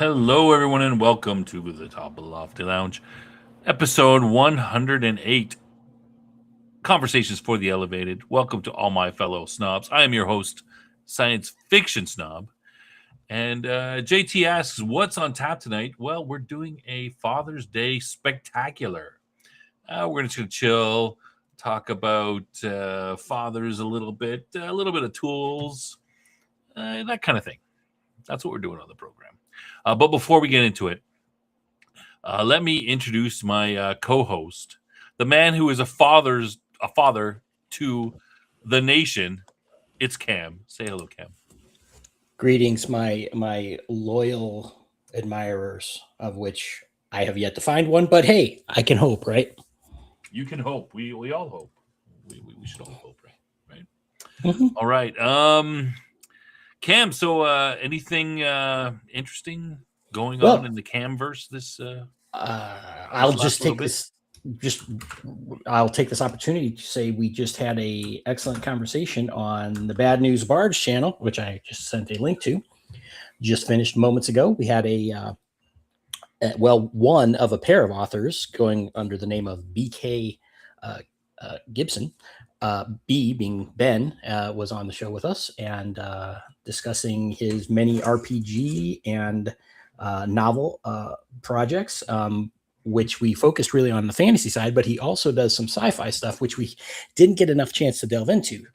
Hello, everyone, and welcome to the Toplofty Lounge, episode 108 Conversations for the Elevated. Welcome to all my fellow snobs. I am your host, Science Fiction Snob. And JT asks, what's on tap tonight? Well, we're doing a Father's Day spectacular. We're just going to chill, talk about fathers a little bit of tools, that kind of thing. That's what we're doing on the program. But before we get into it, let me introduce my co-host, the man who is a father to the nation. It's Cam. Say hello, Cam. Greetings, my loyal admirers, of which I have yet to find one. But hey, I can hope, right? You can hope. We all hope. We should all hope, right? Mm-hmm. All right. Cam. So, anything interesting going on in the Camverse this? I'll just take this. I'll take this opportunity to say we just had a excellent conversation on the Bad News Barge channel, which I just sent a link to. Just finished moments ago. We had one of a pair of authors going under the name of BK Gibson. B being Ben was on the show with us and discussing his many RPG and novel projects, which we focused really on the fantasy side, but he also does some sci-fi stuff, which we didn't get enough chance to delve into.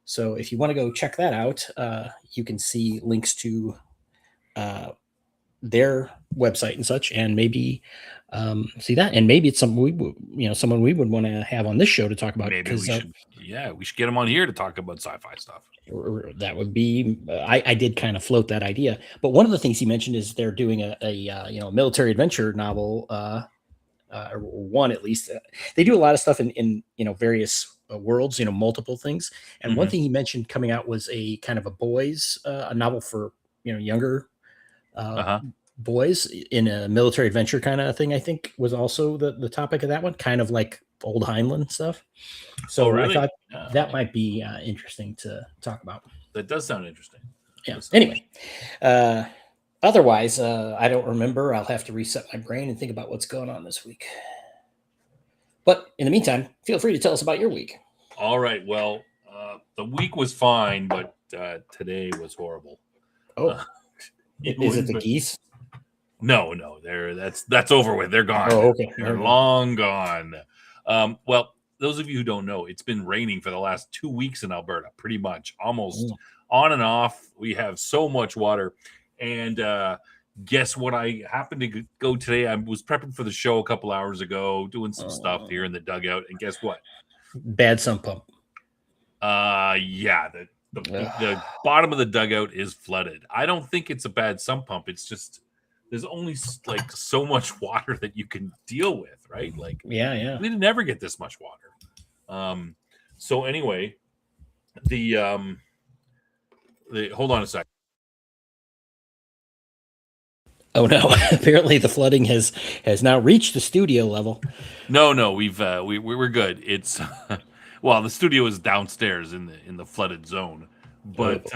So if you want to go check that out, you can see links to their website and such, and maybe see that, and maybe it's someone we would want to have on this show to talk about. Maybe we should get him on here to talk about sci-fi stuff. That would be. I did kind of float that idea, but one of the things he mentioned is they're doing a military adventure novel, or one at least. They do a lot of stuff in various worlds, multiple things. And one thing he mentioned coming out was a kind of a boys a novel for younger boys in a military adventure kind of thing. I think was also the topic of that one, kind of like old Heinlein stuff. So really? I thought that might be interesting to talk about. That does sound interesting. Yeah. Anyway, otherwise, I don't remember. I'll have to reset my brain and think about what's going on this week. But in the meantime, feel free to tell us about your week. All right. Well, the week was fine, but today was horrible. Oh, is it the geese? No. That's over with. They're gone. Oh, okay. They're long gone. Well, those of you who don't know, it's been raining for the last 2 weeks in Alberta, pretty much, almost on and off. We have so much water. And guess what? I happened to go today. I was prepping for the show a couple hours ago, doing some stuff here in the dugout. And guess what? Bad sump pump. Yeah. The bottom of the dugout is flooded. I don't think it's a bad sump pump. It's just there's only like so much water that you can deal with, right? Like, yeah. We didn't ever get this much water. So anyway, the hold on a second. Oh no! Apparently, the flooding has now reached the studio level. No, we're good. It's well, the studio is downstairs in the flooded zone, but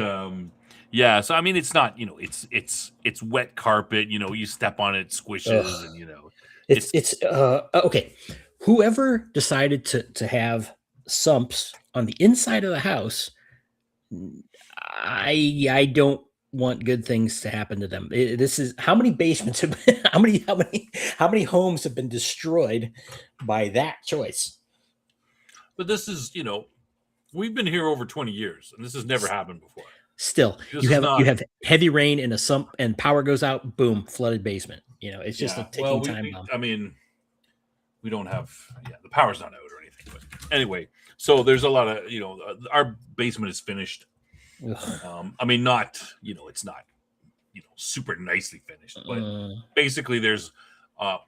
yeah. So I mean, it's not it's wet carpet. You step on it, squishes, and it's okay. Whoever decided to have sumps on the inside of the house, I don't want good things to happen to them. This is how many basements have been, how many homes have been destroyed by that choice. But this is we've been here over 20 years and this has never happened before. Still, you have heavy rain in a sump and power goes out, boom, flooded basement. It's just a ticking time bomb. I mean, we don't have the power's not out or anything, but anyway, so there's a lot of our basement is finished. I mean, not it's not super nicely finished, but basically there's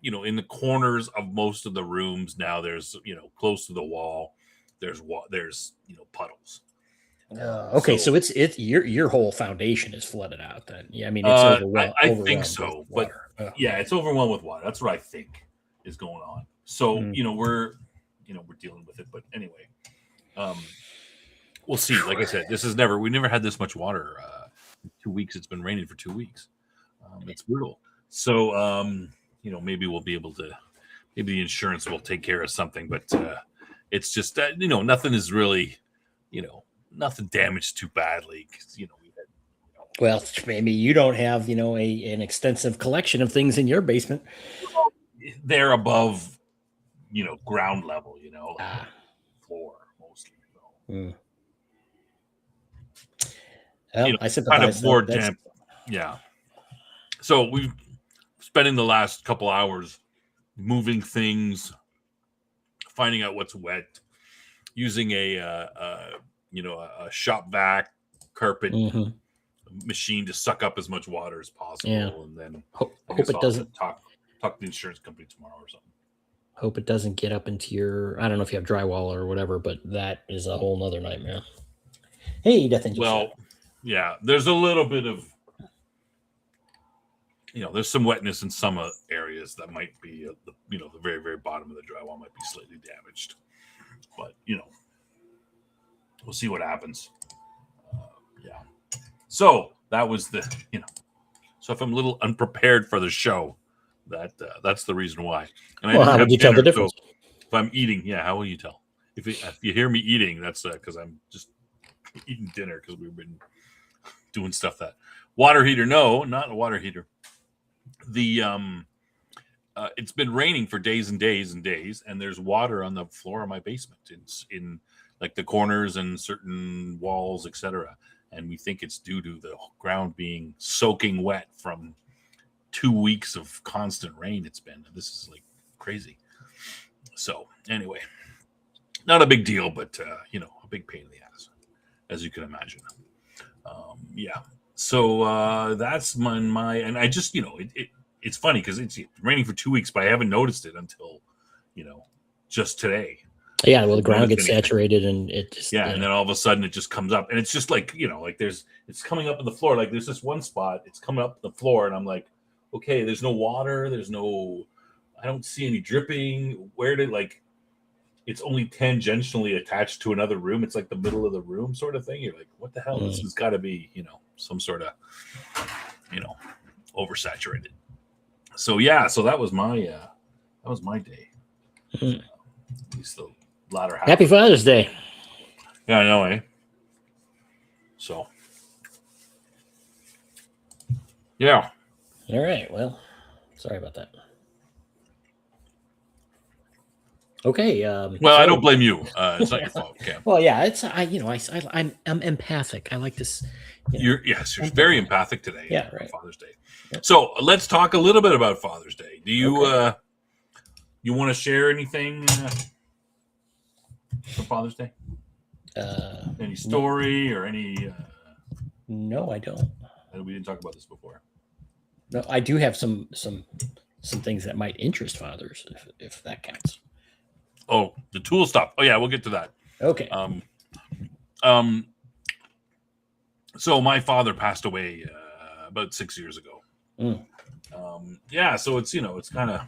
in the corners of most of the rooms now there's close to the wall there's puddles. Okay, so it's your whole foundation is flooded out then. Yeah, I mean it's overwhelmed. I think so, but it's overwhelmed with water. That's what I think is going on. So we're dealing with it, but anyway, we'll see. Like I said, we never had this much water. 2 weeks. It's been raining for 2 weeks. It's brutal. So, maybe we'll be able to, maybe the insurance will take care of something, but it's just that, nothing is really, nothing damaged too badly. 'Cause, we had, Well, maybe you don't have, an extensive collection of things in your basement. they're above, ground level, like floor mostly. So. Mm. Well, I kind of sympathize. more damp. Yeah. So we've spending the last couple hours moving things, finding out what's wet, using a shop vac carpet machine to suck up as much water as possible, and then hope it doesn't talk to the insurance company tomorrow or something. Hope it doesn't get up into your. I don't know if you have drywall or whatever, but that is a whole nother nightmare. Hey, Death Angel. Well, yeah, there's a little bit of, there's some wetness in some areas that might be, the very, very bottom of the drywall might be slightly damaged. But, we'll see what happens. Yeah. So that was the, so if I'm a little unprepared for the show, that's the reason why. And how would you tell the difference? So if I'm eating, how will you tell? If you hear me eating, that's because I'm just eating dinner because we've been doing stuff that water heater. No, not a water heater. The it's been raining for days and days and days, and there's water on the floor of my basement. It's in like the corners and certain walls, etc. And we think it's due to the ground being soaking wet from 2 weeks of constant rain. It's been. This is like crazy. So anyway, not a big deal, but a big pain in the ass, as you can imagine. Yeah. So that's my and I just it's funny because it's raining for 2 weeks, but I haven't noticed it until just today. Yeah, well, the ground gets saturated, and it just and then all of a sudden it just comes up, and it's just like it's coming up on the floor. Like there's this one spot, it's coming up the floor, and I'm like, okay, there's no water, I don't see any dripping. Where did it's only tangentially attached to another room. It's like the middle of the room sort of thing. You're like, what the hell? This has got to be, some sort of, oversaturated. So so that was my day. At least the latter half. Happy Father's Day. Yeah, I know, eh? So yeah. All right. Well, sorry about that. Okay. I don't blame you. It's not your fault. Okay. Well, yeah, it's I'm empathic. I like this. You're very empathic today. Yeah, right. Father's Day. Yep. So let's talk a little bit about Father's Day. Do you you want to share anything for Father's Day? Any story or any? No, I don't. We didn't talk about this before. No, I do have some things that might interest fathers, if that counts. Oh, the tool stuff. Oh yeah, we'll get to that. Okay. So my father passed away about 6 years ago. So it's it's kind of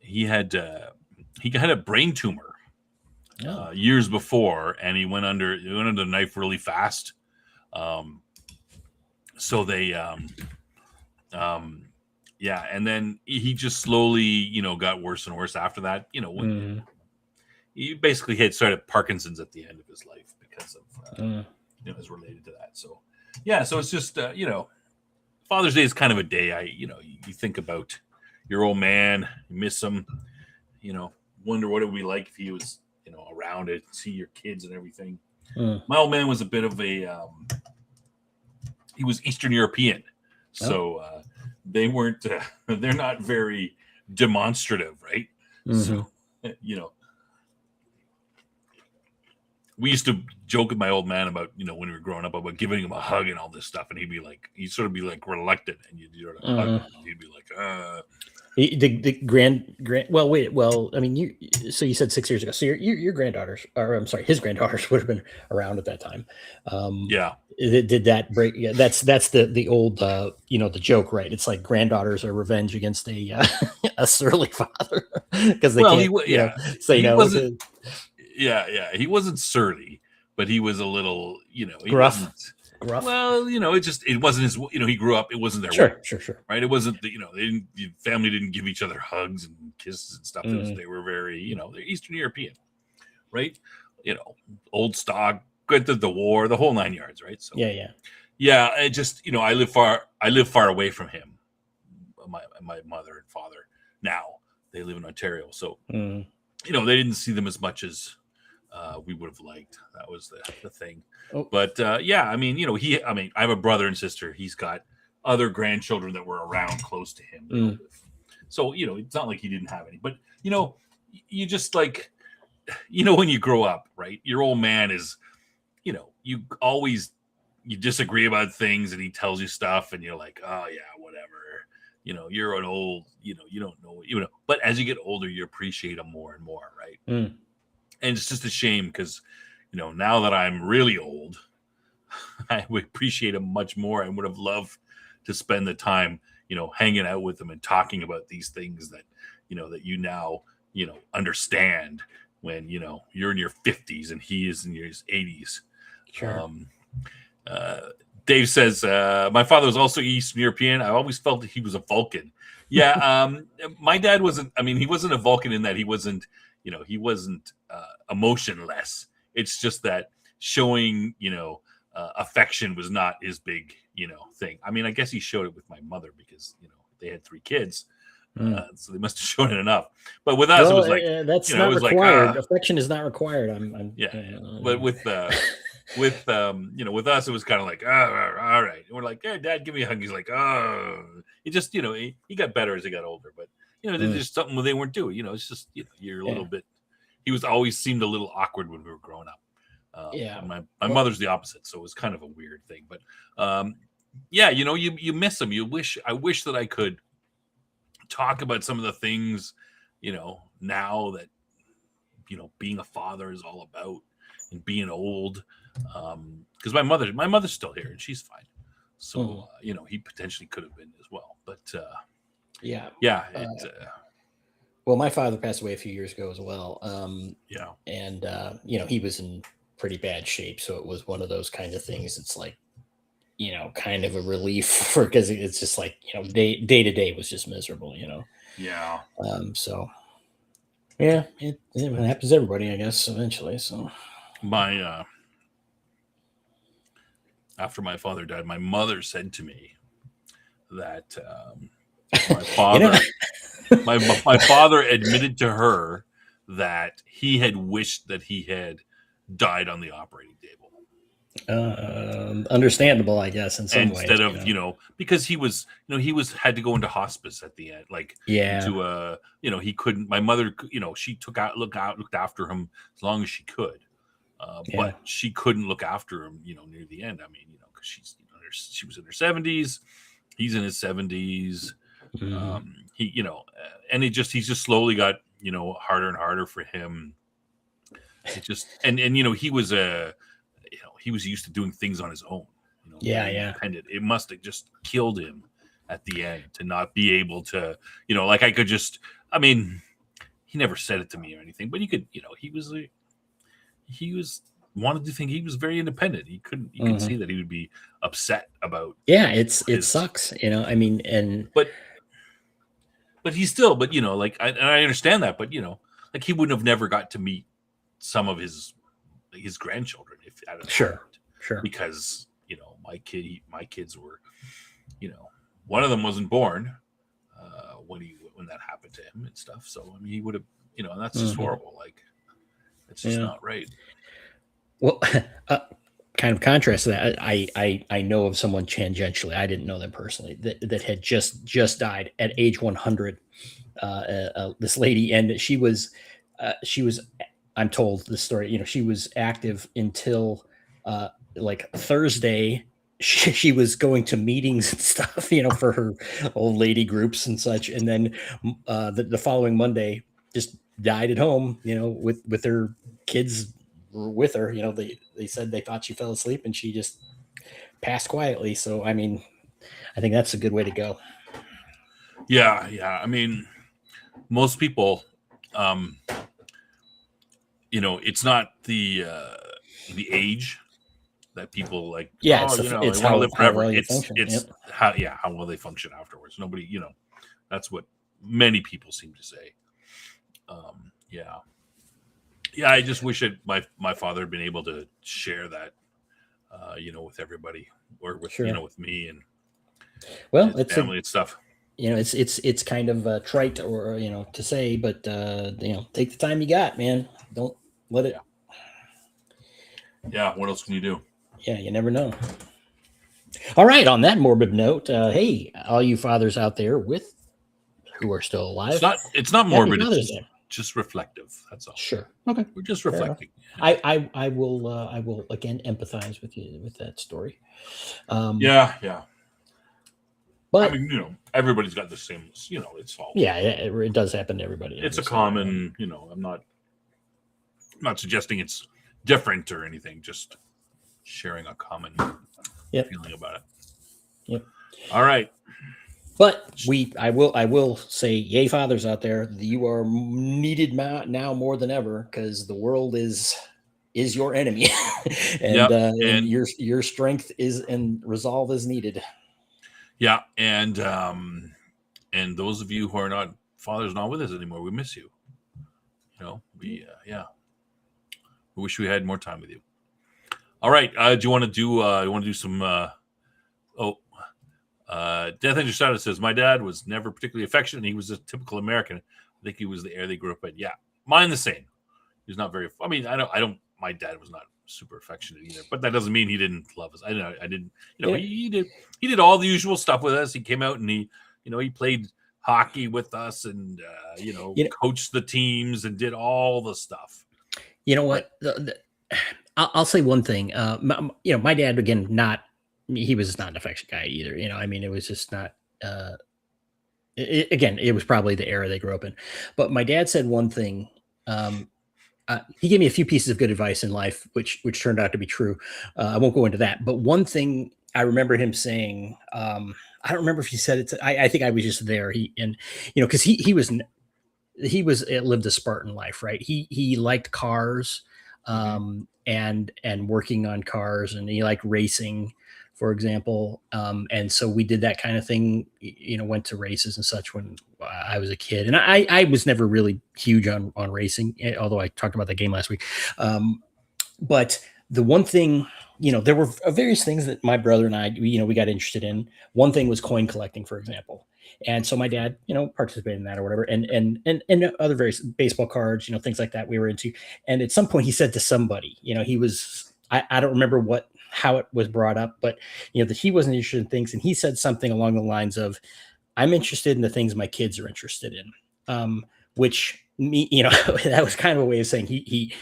he had a brain tumor years before, and he went under the knife really fast. So they and then he just slowly got worse and worse after that. When he basically had started Parkinson's at the end of his life because of is related to that. So so it's just Father's Day is kind of a day you think about your old man, you miss him, wonder what it would be like if he was around it, see your kids and everything. My old man was a bit of a he was Eastern European, so they weren't they're not very demonstrative, right? So we used to joke with my old man about when we were growing up about giving him a hug and all this stuff, and he'd sort of be like reluctant, and you'd sort of hug him, and he'd be like the grand well, I mean, so you said 6 years ago, so your granddaughters, or I'm sorry, his granddaughters would have been around at that time. Did that break? Yeah, that's the old the joke, right? It's like granddaughters are revenge against a a surly father because they can't say no. He wasn't surly, but he was a little, he gruff. gruff. Well, it wasn't his. He grew up. It wasn't their way, Sure. right? It wasn't. The family didn't give each other hugs and kisses and stuff. They were very, they're Eastern European, right? Old stock, good to the war, the whole 9 yards, right? So yeah. I just, I live far away from him. My mother and father now they live in Ontario, so they didn't see them as much as we would have liked. That was the thing. Oh. But yeah, I mean, I have a brother and sister. He's got other grandchildren that were around close to him. So, it's not like he didn't have any. But, you just like, when you grow up, right? Your old man is, you disagree about things and he tells you stuff and you're like, oh, yeah, whatever. You're an old, you don't know, But as you get older, you appreciate him more and more, right? And it's just a shame because, now that I'm really old, I would appreciate him much more and would have loved to spend the time, hanging out with him and talking about these things that, that you now, understand when, you're in your 50s and he is in his 80s. Sure. Dave says, my father was also Eastern European. I always felt that he was a Vulcan. Yeah. My dad wasn't, he wasn't a Vulcan in that he wasn't, emotionless. It's just that showing, affection was not his big, thing. I guess he showed it with my mother because, they had 3 kids. So they must have shown it enough. But with us, it was like, that's not required. Affection is not required. But with us, it was kind of like, oh, all right. And we're like, hey, Dad, give me a hug. He's like, oh, he just, he got better as he got older. But, there's just something they weren't doing. It's just, you're a little bit, he was always seemed a little awkward when we were growing up. My mother's the opposite. So it was kind of a weird thing. But yeah, you miss him. I wish that I could talk about some of the things, now that, being a father is all about and being old. Because my mother's still here and she's fine. So, he potentially could have been as well. But yeah. Well, my father passed away a few years ago as well. And, he was in pretty bad shape. So it was one of those kind of things. It's like, kind of a relief because it's just like, day to day was just miserable, Yeah. So yeah, it happens to everybody, I guess, eventually. So after my father died, my mother said to me that my father, my father admitted to her that he had wished that he had died on the operating table. Understandable, I guess, in some instead ways, of because he was had to go into hospice at the end, like to he couldn't. My mother, she looked after him as long as she could, but she couldn't look after him, near the end. Because she was in her 70s, he's in his 70s. He, and he's just slowly got harder and harder for him. It just and he was he was used to doing things on his own. Independent. It must have just killed him at the end to not be able to, like I could just. He never said it to me or anything, but you could, he was wanted to think he was very independent. He couldn't. You could see that he would be upset about. Yeah, it sucks, but he's still, like I understand that, but like he wouldn't have never got to meet some of his grandchildren if sure because my kids were one of them wasn't born when that happened to him and stuff, so he would have and that's just horrible. Like it's just not right. Well, kind of contrast to that, I know of someone tangentially, I didn't know them personally, that had just died at age 100. This lady, and she was I'm told the story, she was active until like Thursday. She was going to meetings and stuff, for her old lady groups and such. And then the following Monday just died at home, with her kids with her. They said they thought she fell asleep and she just passed quietly. So, I think that's a good way to go. Yeah. Most people, it's not the age that people like. Yeah, Oh, it's they it's want to how live forever. well you It's function. Yep. how well they function afterwards. Nobody, that's what many people seem to say. Yeah. I just wish that my father had been able to share that, with everybody, or with Sure. with me and Well, his it's family and stuff. it's kind of trite or to say, but take the time you got, man. Don't let it. Yeah. What else can you do? Yeah, you never know. All right. On that morbid note, hey, all you fathers out there who are still alive, It's not Happy morbid. It's Father's Day. just reflective. That's all. Sure. Okay. We're just Fair enough. reflecting. I will again empathize with you with that story. Yeah. But I mean, everybody's got the same. It's all. yeah, it does happen to everybody. It's a obviously. common. I'm not suggesting it's different or anything. Just sharing a common feeling about it. Yep. All right. But I will say, yay, fathers out there, you are needed now more than ever, because the world is your enemy, and your strength and resolve is needed. Yeah, and those of you who are not fathers, not with us anymore, we miss you. We wish we had more time with you. All right, do you want to do some? Death Angel Shadow says, my dad was never particularly affectionate. He was a typical American. I think he was the air they grew up in. Yeah, mine the same. He's not very. I mean, I don't. My dad was not super affectionate either, but that doesn't mean he didn't love us. I didn't. He did. He did all the usual stuff with us. He came out and he played hockey with us and coached the teams and did all the stuff. You know what? I'll say one thing. My dad, again, he was not an affectionate guy either. I mean, it was just not. It was probably the era they grew up in. But my dad said one thing. He gave me a few pieces of good advice in life, which turned out to be true. I won't go into that. But one thing I remember him saying, I don't remember if he said it. I think I was just there. Because he lived a Spartan life, right? He liked cars, and working on cars, and he liked racing, for example. And so we did that kind of thing, went to races and such when I was a kid. And I was never really huge on racing, although I talked about that game last week. But the one thing, there were various things that my brother and I, we got interested in. One thing was coin collecting, for example. And so my dad, participated in that or whatever, and other various baseball cards, things like that we were into. And at some point he said to somebody, he was, I don't remember how it was brought up, but that he wasn't interested in things. And he said something along the lines of, I'm interested in the things my kids are interested in. Which me, that was kind of a way of saying he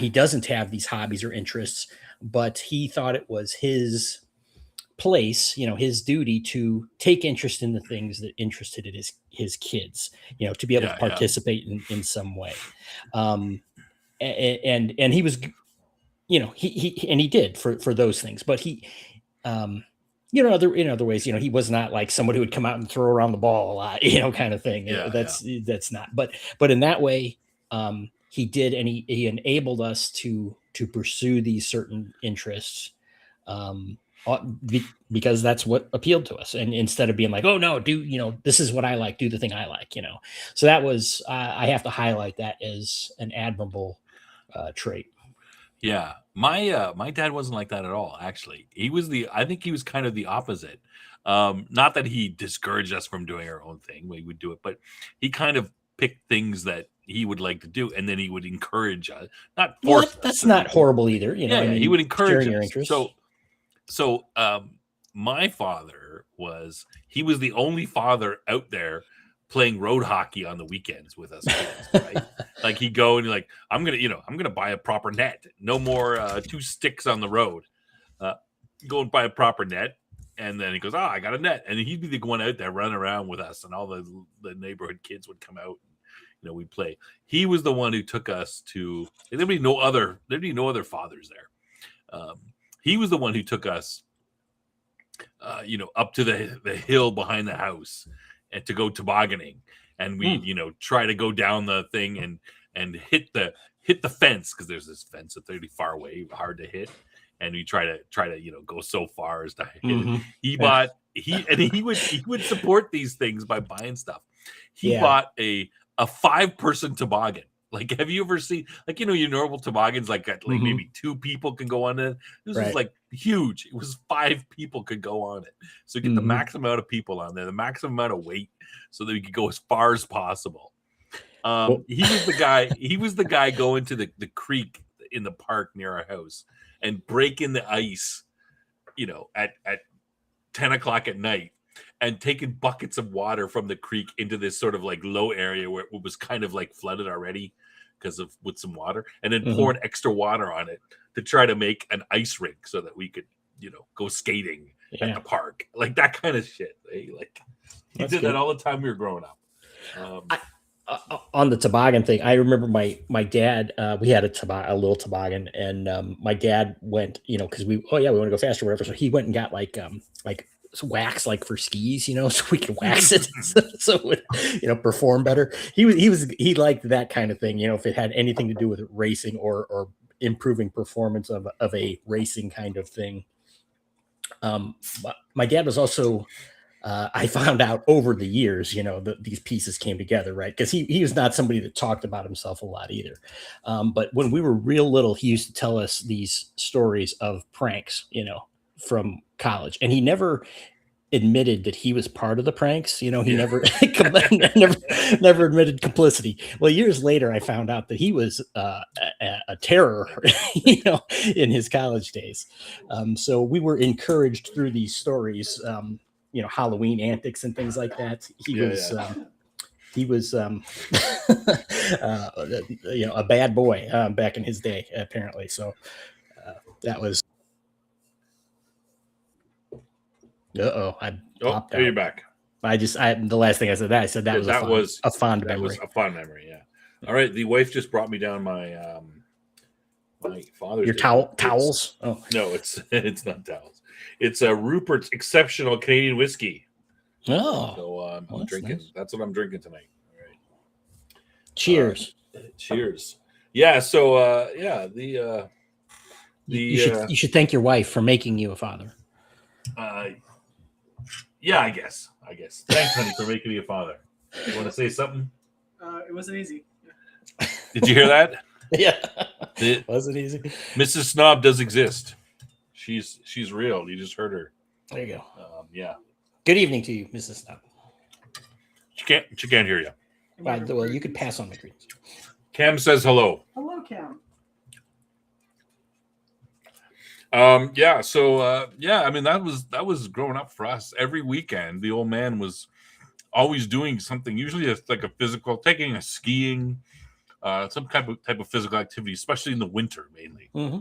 doesn't have these hobbies or interests, but he thought it was his place, his duty to take interest in the things that interested his kids, to be able to participate in some way. And he was, he did for those things, but he, in other ways, he was not like someone who would come out and throw around the ball a lot, kind of thing. That's not, but in that way, he did, and he enabled us to pursue these certain interests, because that's what appealed to us. And instead of being like, oh no, this is what I like, do the thing I like, so that was, I have to highlight that as an admirable trait. Yeah, my dad wasn't like that at all. Actually, I think he was kind of the opposite. Not that he discouraged us from doing our own thing; we would do it, but he kind of picked things that he would like to do, and then he would encourage us, not force. That's not horrible either. He would encourage your us. interest. So my father he was the only father out there playing road hockey on the weekends with us kids, right? Like he'd go and like, I'm gonna buy a proper net. No more 2 sticks on the road. Go and buy a proper net. And then he goes, I got a net. And he'd be the one out there running around with us, and all the neighborhood kids would come out and we'd play. He was the one who took us to, there'd be no other fathers there. He was the one who took us up to the hill behind the house and to go tobogganing, and we try to go down the thing and hit the fence, because there's this fence that's really far away, hard to hit, and we try to go so far as to hit it. Mhm. He Yeah. bought he would support these things by buying stuff. He Yeah. bought a 5-person toboggan. Like, have you ever seen, like, your normal toboggans, like Mhm. maybe 2 people can go on it? This was Right. like huge. It was 5 people could go on it. So you get the Mhm. max amount of people on there, the maximum amount of weight, so that we could go as far as possible. Well- He was the guy. He was the guy going to the creek in the park near our house and breaking the ice, at 10 o'clock at night, and taking buckets of water from the creek into this sort of like low area where it was kind of like flooded already with some water, and then Mhm. pouring extra water on it to try to make an ice rink so that we could, go skating Yeah. at the park, like that kind of shit. Like, he That's did good. that all the time we were growing up. On the toboggan thing, I remember my dad. We had a little toboggan, and my dad went, because we want to go faster, or whatever. So he went and got like wax, like for skis, so we could wax it, so it would, perform better. He liked that kind of thing, if it had anything to do with racing or improving performance of a racing kind of thing. My dad was also. I found out over the years, that these pieces came together, right? Because he was not somebody that talked about himself a lot either. But when we were real little, he used to tell us these stories of pranks, from college, and he never admitted that he was part of the pranks. He never, never admitted complicity. Well, years later, I found out that he was a terror, in his college days. So we were encouraged through these stories. Halloween antics and things like that. He was a bad boy back in his day, apparently. So that was. I popped You're out. back. The last thing I said that was a fond memory. Was a fond memory. Yeah. All right. The wife just brought me down my my father's. Your towels? Oh no, it's not towels. It's a Rupert's Exceptional Canadian Whiskey. Oh, so I'm drinking. Nice. That's what I'm drinking tonight. All right. Cheers. Cheers. Yeah. So you should thank your wife for making you a father. Yeah, I guess. Thanks, honey, for making me a father. You want to say something? It wasn't easy. Did you hear that? Yeah. Wasn't easy. Mrs. Snob does exist. She's real. You just heard her. There you go. Yeah. Good evening to you, Mrs. Snob. She can't hear you. Well, you could pass on the greetings. Cam says hello. Hello, Cam. Yeah. So I mean, that was growing up for us. Every weekend, the old man was always doing something. Usually, it's like a physical, taking a skiing, some type of physical activity, especially in the winter, mainly. Mm-hmm.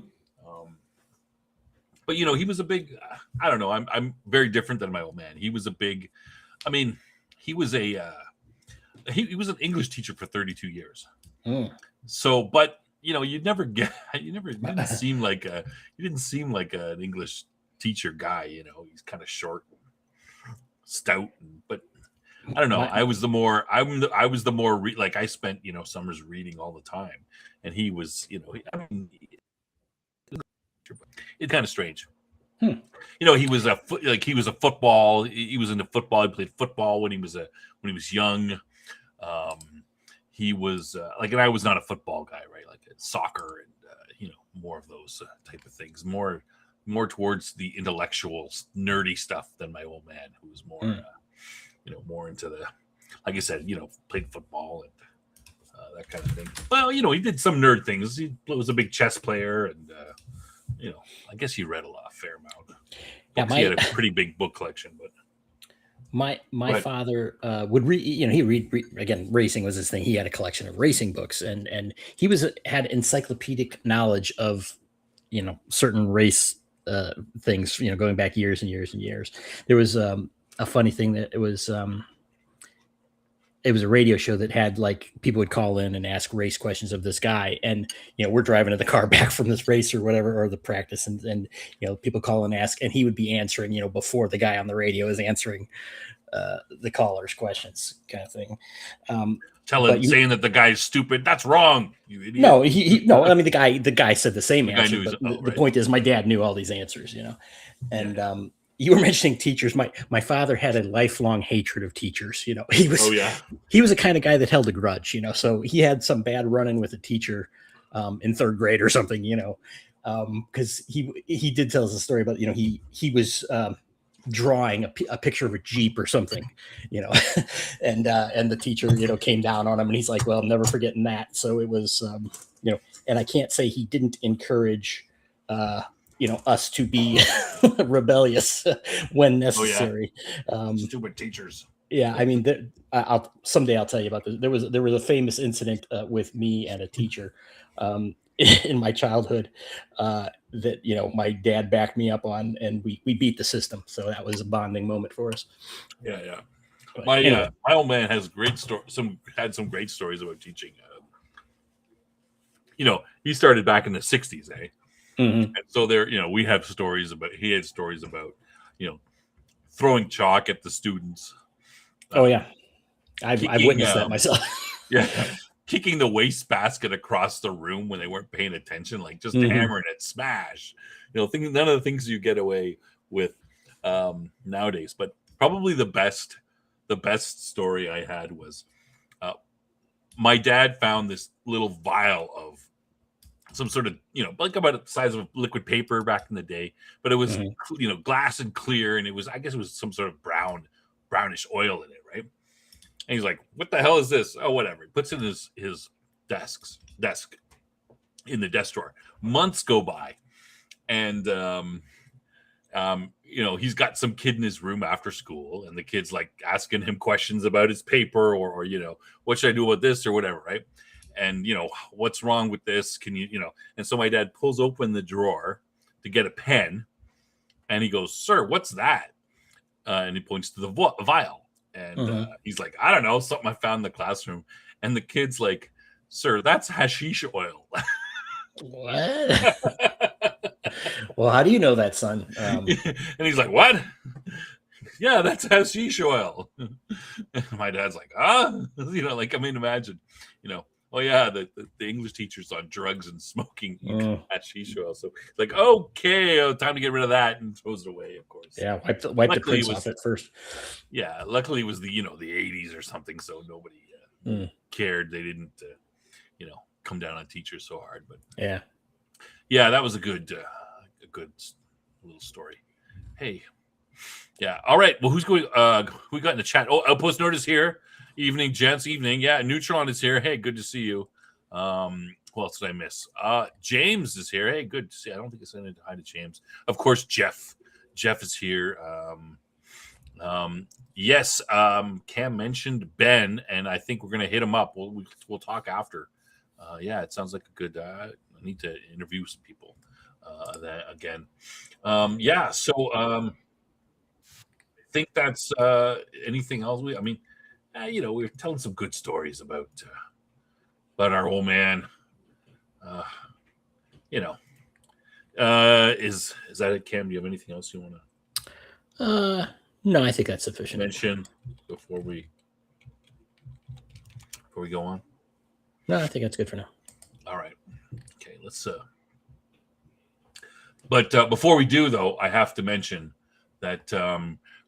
But he was a big. I don't know. I'm very different than my old man. He was a big. I mean, he was a. He was an English teacher for 32 years. Mm. So, but you didn't seem like an English teacher guy. He's kind of short, stout, but I don't know. I was the more like I spent summers reading all the time, and he was it's kind of strange. He was a football. He was into football. He played football when he was young. He was and I was not a football guy, right? Like soccer and more of those type of things. More towards the intellectual, nerdy stuff than my old man, who was more more into the, like I said, played football and that kind of thing. Well, he did some nerd things. He was a big chess player, and I guess he read a fair amount. Yeah, he had a pretty big book collection, but. My father would read. He read again. Racing was his thing. He had a collection of racing books, and he had encyclopedic knowledge of certain race things. Going back years and years and years. There was a funny thing that it was a radio show that had people would call in and ask race questions of this guy, and we're driving in the car back from this race or whatever, or the practice, and people call and ask, and he would be answering before the guy on the radio is answering the caller's questions, kind of thing. Saying that the guy's stupid. That's wrong. You idiot. No, no. I mean, the guy said the same answer, but the point is, my dad knew all these answers, And you were mentioning teachers. My father had a lifelong hatred of teachers. He was the kind of guy that held a grudge. So he had some bad run-in with a teacher in third grade or something. Because he did tell us a story about he was drawing a picture of a Jeep or something, and the teacher, came down on him, and he's like, well, I'm never forgetting that. So it was, and I can't say he didn't encourage, us to be rebellious when necessary. Stupid teachers. Yeah. I mean, someday I'll tell you about this. There was a famous incident with me and a teacher, in my childhood, that my dad backed me up on, and we beat the system. So that was a bonding moment for us. Yeah. But my old man has had some great stories about teaching. He started back in the 60s, eh? Mm-hmm. And so there, he had stories about throwing chalk at the students. Oh yeah, I've witnessed that myself. Yeah. Kicking the wastebasket across the room when they weren't paying attention, like just hammering it, smash. None of the things you get away with nowadays. But probably the best story I had was my dad found this little vial of some sort of, like about the size of liquid paper back in the day, but it was glass and clear, and I guess it was some sort of brownish oil in it, right? And he's like, what the hell is this? Oh, whatever. He puts it in his desk in the desk drawer. Months go by. And, he's got some kid in his room after school, and the kid's like asking him questions about his paper or what should I do about this or whatever, right? And, what's wrong with this? Can you. And so my dad pulls open the drawer to get a pen, and he goes, sir, what's that? And he points to the vial. And he's like, I don't know, something I found in the classroom. And the kid's like, sir, that's hashish oil. What? Well, how do you know that, son? And he's like, what? Yeah, that's hashish oil. And my dad's like, imagine, oh yeah, the English teacher's on drugs and smoking hashish oil. So it's like, okay, time to get rid of that, and throws it away, of course. Yeah, wipe the prints off it first. Yeah, luckily it was the 80s or something, so nobody cared. They didn't come down on teachers so hard. But yeah, that was a good little story. Hey, yeah, all right. Well, who's going? Who we got in the chat? Oh, Outpost Nord is here. Evening, gents. Evening. Yeah, Neutron is here. Hey, good to see you. Who else did I miss? James is here. Hey, good to see. I don't think I said hi to James. Of course, Jeff. Jeff is here. Yes. Cam mentioned Ben, and I think we're gonna hit him up. We'll talk after. Yeah, it sounds like a good. I need to interview some people. That again. Yeah. So I think that's anything else. We're telling some good stories about our old man. Is that it, Cam? Do you have anything else you want to? No, I think that's sufficient. Mention before we go on. No, I think that's good for now. All right. Okay, let's. But before we do, though, I have to mention that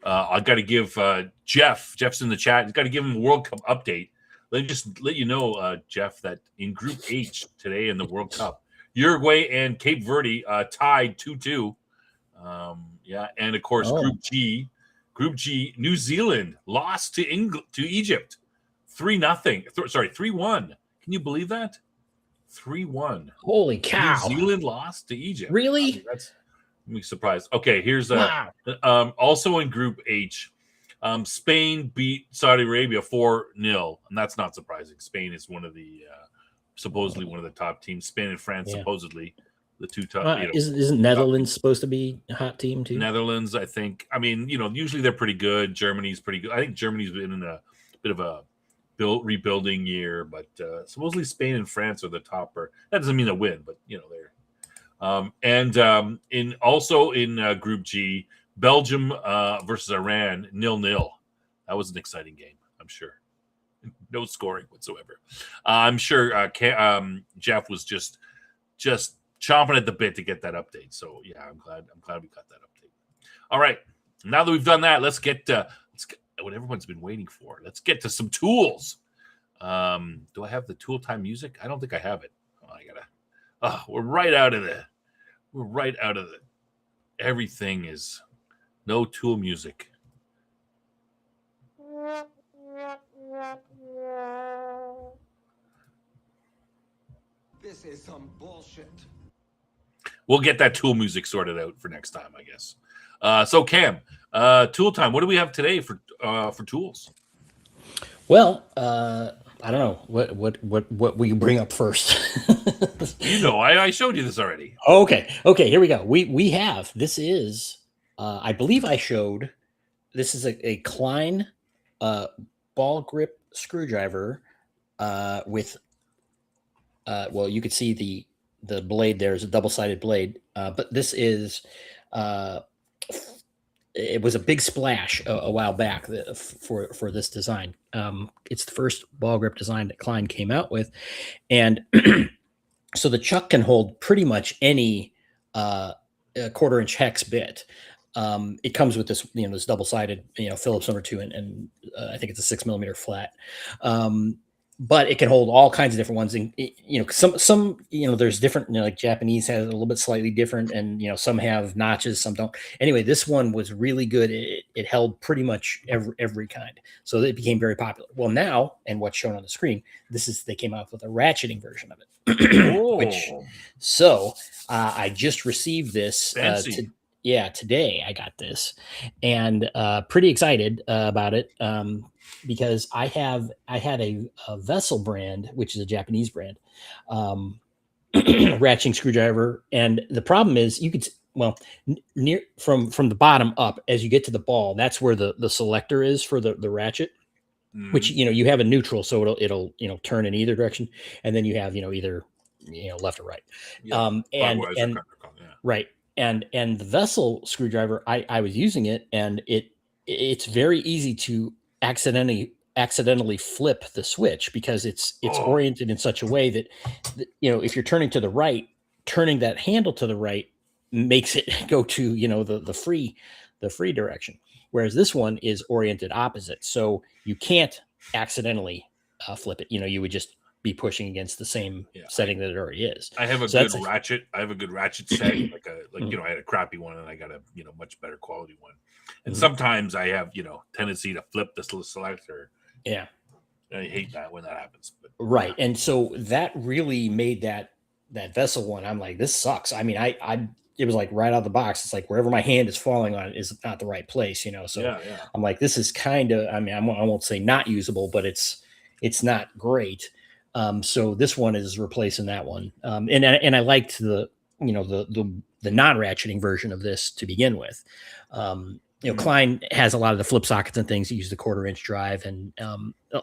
I've got to give Jeff's in the chat. I've got to give him a World Cup update. Let me just let you know, Jeff, that in Group H today in the World Cup, Uruguay and Cape Verde tied 2-2. Yeah, and of course Group G, New Zealand lost to Egypt 3-1. Can you believe that? 3-1. Holy cow! New Zealand lost to Egypt. Really? That's me surprised. Okay, here's also in Group H. Spain beat Saudi Arabia 4-0, and that's not surprising. Spain is one of the supposedly one of the top teams. Spain and France supposedly the two top. Isn't Netherlands supposed to be a hot team too? Netherlands, I think. I mean, usually they're pretty good. Germany's pretty good. I think Germany's been in a bit of a rebuilding year, but supposedly Spain and France are the top. That doesn't mean a win, but they're. In Group G, Belgium versus Iran 0-0. That was an exciting game, I'm sure. No scoring whatsoever. I'm sure Jeff was just chomping at the bit to get that update. So yeah, I'm glad we got that update. All right, now that we've done that, let's get what everyone's been waiting for. Let's get to some tools. Do I have the tool time music? I don't think I have it. Oh, I gotta. Oh, we're right out of the. Everything is no tool music. This is some bullshit. We'll get that tool music sorted out for next time, I guess. So Cam, tool time. What do we have today for tools? Well, I don't know what will you bring up first. I showed you this already. Okay, here we go. We have this is I believe I showed this is a Klein ball grip screwdriver with well, you could see the blade there is a double-sided blade, but this is it was a big splash a while back for this design. It's the first ball grip design that Klein came out with, and so the chuck can hold pretty much any quarter-inch hex bit. It comes with this, this double-sided, Phillips number 2, and I think it's a 6 millimeter flat. But it can hold all kinds of different ones. And, some, there's different, like Japanese has a little bit slightly different, and, some have notches, some don't. Anyway, this one was really good. It held pretty much every kind. So it became very popular. Well, now, and what's shown on the screen, they came out with a ratcheting version of it. I just received this today. I got this, and pretty excited about it. Because I had a Vessel brand, which is a Japanese brand, ratcheting screwdriver. And the problem is you could, near from the bottom up, as you get to the ball, that's where the selector is for the ratchet, which, you have a neutral. So it'll turn in either direction. And then you have, either, left or right. Right. And the Vessel screwdriver, I was using it, and it's very easy to accidentally flip the switch, because it's oriented in such a way that if you're turning to the right, turning that handle to the right makes it go to the free direction, whereas this one is oriented opposite, so you can't accidentally flip it. You would just be pushing against the same setting that it already is. I have a good ratchet. I have a good ratchet set. I had a crappy one, and I got a much better quality one. And sometimes I have tendency to flip this little selector. Yeah, I hate that when that happens. But, right, and so that really made that Vessel one. I'm like, this sucks. I mean, it was like right out of the box. It's like wherever my hand is falling on it is not the right place. So I'm like, this is kind of. I mean, I won't say not usable, but it's not great. So this one is replacing that one. And I liked the non-ratcheting version of this to begin with. Klein has a lot of the flip sockets and things. He used the 1/4-inch drive, and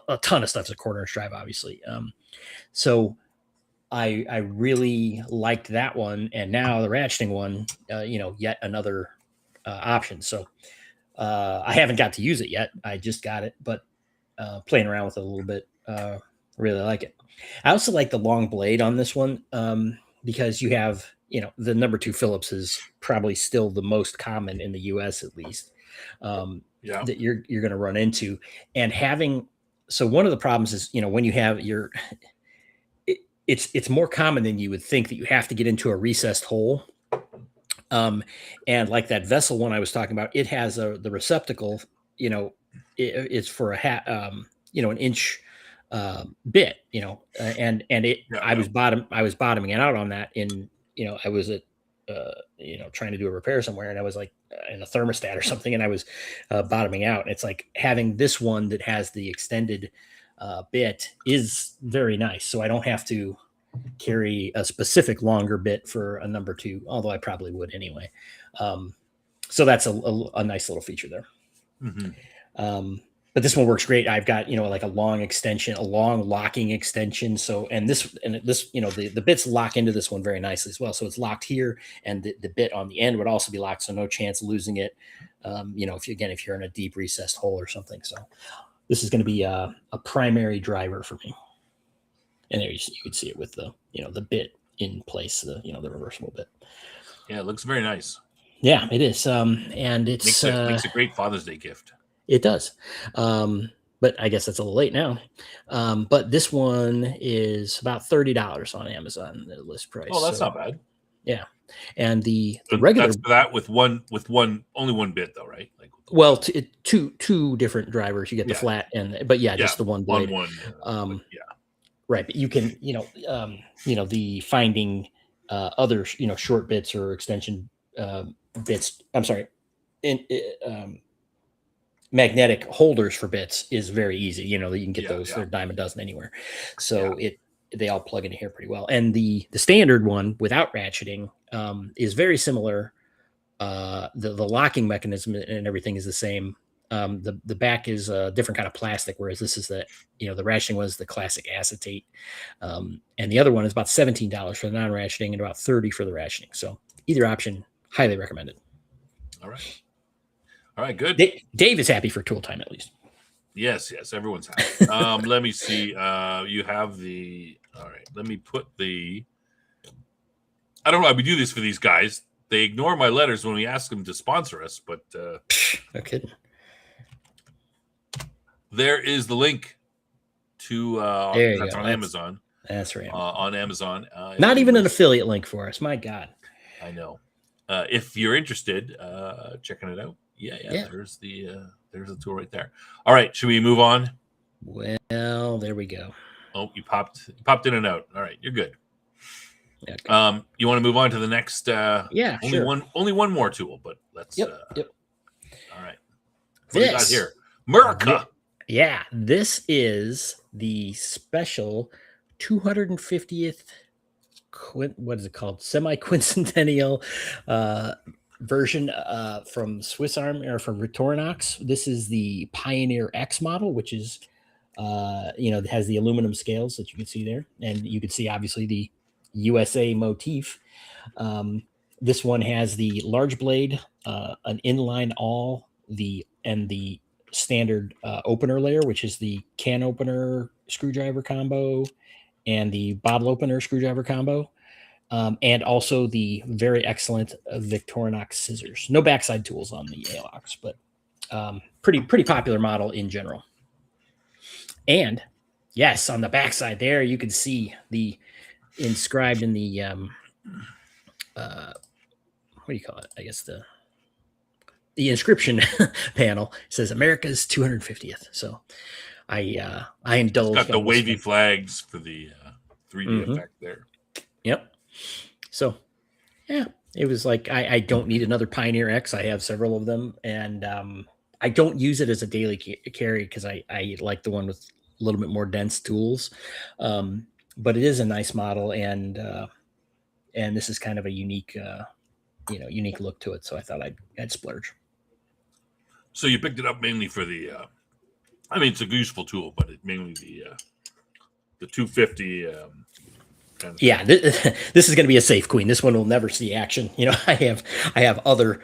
a ton of stuff is a 1/4-inch drive, obviously. So I really liked that one. And now the ratcheting one, yet another option. So I haven't got to use it yet. I just got it, but playing around with it a little bit. Really like it. I also like the long blade on this one, because you have, the number 2 Phillips is probably still the most common in the US, at least, that you're going to run into. And so one of the problems is, when you have it's more common than you would think that you have to get into a recessed hole. And like that Vessel one I was talking about, it has the receptacle, it's for a hat, an inch bit, and it, I was bottoming it out on that I was at, trying to do a repair somewhere, and I was like in a thermostat or something, and I was bottoming out. And it's like having this one that has the extended bit is very nice. So I don't have to carry a specific longer bit for a number 2, although I probably would anyway. So that's a nice little feature there. but this one works great. I've got, like a long extension, a long locking extension. So, and this, the bits lock into this one very nicely as well. So it's locked here, and the bit on the end would also be locked. So no chance of losing it. If you're in a deep recessed hole or something. So this is going to be a primary driver for me. And there you could see it with the, the bit in place, the reversible bit. Yeah, it looks very nice. Yeah, it is. And it's makes a great Father's Day gift. It does. But I guess that's a little late now. But this one is about $30 on Amazon, the list price. Oh, that's not bad. Yeah. And the regular, that's for that with only one bit though, right? Like, well, two different drivers. You get the flat just the one blade. Right. But you can, the finding other, short bits or extension bits. I'm sorry. Magnetic holders for bits is very easy. You can get those. They're a dime a dozen anywhere. So they all plug into here pretty well. And the standard one without ratcheting is very similar. The locking mechanism and everything is the same. The back is a different kind of plastic, whereas this is the ratcheting was the classic acetate. And the other one is about $17 for the non-ratcheting and about $30 for the ratcheting. So either option, highly recommended. All right, good. Dave is happy for tool time, at least. Yes, everyone's happy. Let me see. You have the. All right, let me put the. I don't know. We do this for these guys. They ignore my letters when we ask them to sponsor us, but no kidding. There is the link to that's on Amazon. That's right. On Amazon. Not even an affiliate link for us. My God. I know. If you're interested, checking it out. Yeah. There's the tool right there. All right, should we move on? Well, there we go. Oh, you popped in and out. All right, you're good. Okay. You want to move on to the next? Only one more tool, but let's. Yep. All right. What do you got here? America. Yeah, this is the special 250th. What is it called? Semi-quincentennial version from Swiss Army or from Victorinox. This is the Pioneer X model, which is it has the aluminum scales that you can see there, and you can see obviously the USA motif. This one has the large blade, an inline awl, the standard opener layer, which is the can opener screwdriver combo and the bottle opener screwdriver combo, and also the very excellent Victorinox scissors. No backside tools on the A-locks, but pretty popular model in general. And yes, on the backside there, you can see the inscribed in the what do you call it? I guess the inscription panel says America's 250th. So I indulged. It's got the wavy flags for the 3D effect there. Yep. So yeah, it was like I don't need another Pioneer X. I have several of them, and I don't use it as a daily carry because I like the one with a little bit more dense tools. But it is a nice model, and this is kind of a unique look to it. So I thought I'd splurge. So you picked it up mainly for the. I mean, it's a useful tool, but mainly the 250. Kind of yeah, this is going to be a safe queen. This one will never see action. I have other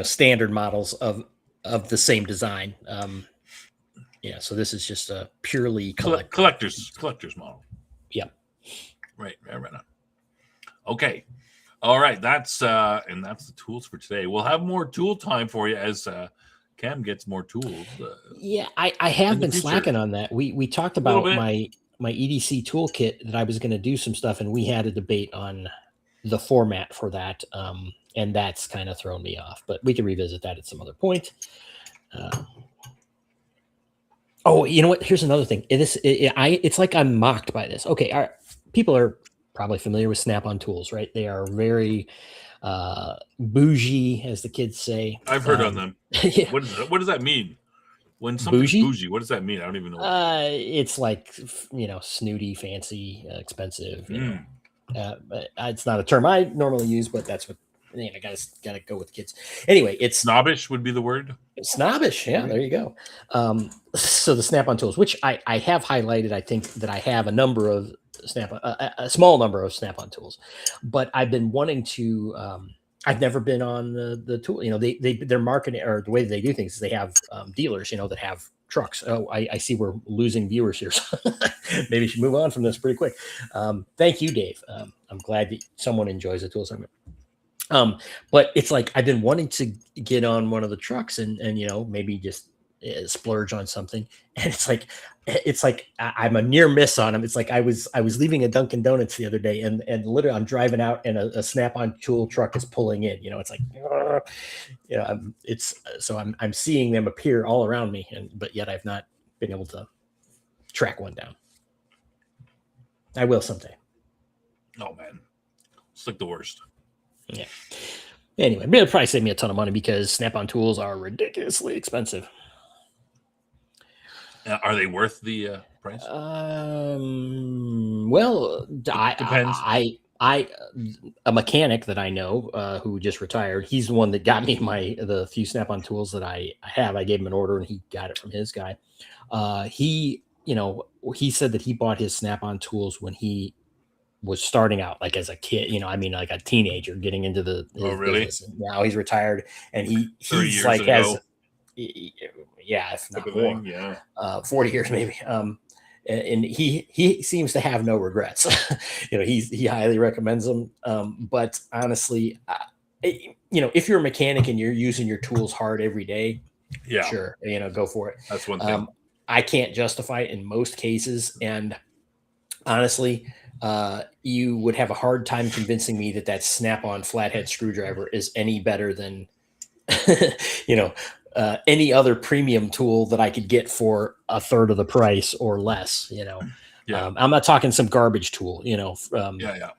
standard models of the same design. So this is just a purely collector's model. Yeah. Right on. Okay. All right. That's the tools for today. We'll have more tool time for you as Cam gets more tools. I have been slacking on that. We talked about my EDC toolkit that I was going to do some stuff, and we had a debate on the format for that. And that's kind of thrown me off, but we can revisit that at some other point. Oh, you know what? Here's another thing. It's like I'm mocked by this. Okay, people are probably familiar with Snap-on tools, right? They are very bougie, as the kids say. I've heard on them. Yeah. What does that mean? When something's bougie, what does that mean? I don't even know. It's like snooty, fancy, expensive. It's not a term I normally use, but that's what gotta go with kids. Anyway, it's Snobbish would be the word. snobbish. Yeah, there you go. So the Snap-on tools, which I have highlighted, I think that I have a number of a small number of Snap-on tools, but I've been wanting to. I've never been on the tool. Their marketing or the way that they do things is they have dealers, that have trucks. Oh, I see we're losing viewers here. So maybe we should move on from this pretty quick. Thank you, Dave. I'm glad that someone enjoys the tool segment. But it's like I've been wanting to get on one of the trucks and maybe just splurge on something, and it's like I'm a near miss on them. It's like I was leaving a Dunkin' Donuts the other day, and literally I'm driving out, and a Snap-on tool truck is pulling in. It's like, I'm seeing them appear all around me, but yet I've not been able to track one down. I will someday. Oh man, it's like the worst. Yeah. Anyway, it'll probably save me a ton of money because Snap-on tools are ridiculously expensive. Are they worth the price? Well, Depends. I a mechanic that I know who just retired. He's the one that got me the few Snap-on tools that I have. I gave him an order and he got it from his guy. He said that he bought his Snap-on tools when he was starting out, like as a kid, like a teenager getting into the really? business. Now he's retired, and he's like ago. if not more, yeah, 40 years maybe. And he seems to have no regrets. He highly recommends them. But honestly, if you're a mechanic and you're using your tools hard every day, yeah, sure, go for it. That's one thing. I can't justify it in most cases, and honestly, you would have a hard time convincing me that Snap-on flathead screwdriver is any better than, any other premium tool that I could get for a third of the price or less. Yeah. I'm not talking some garbage tool. From the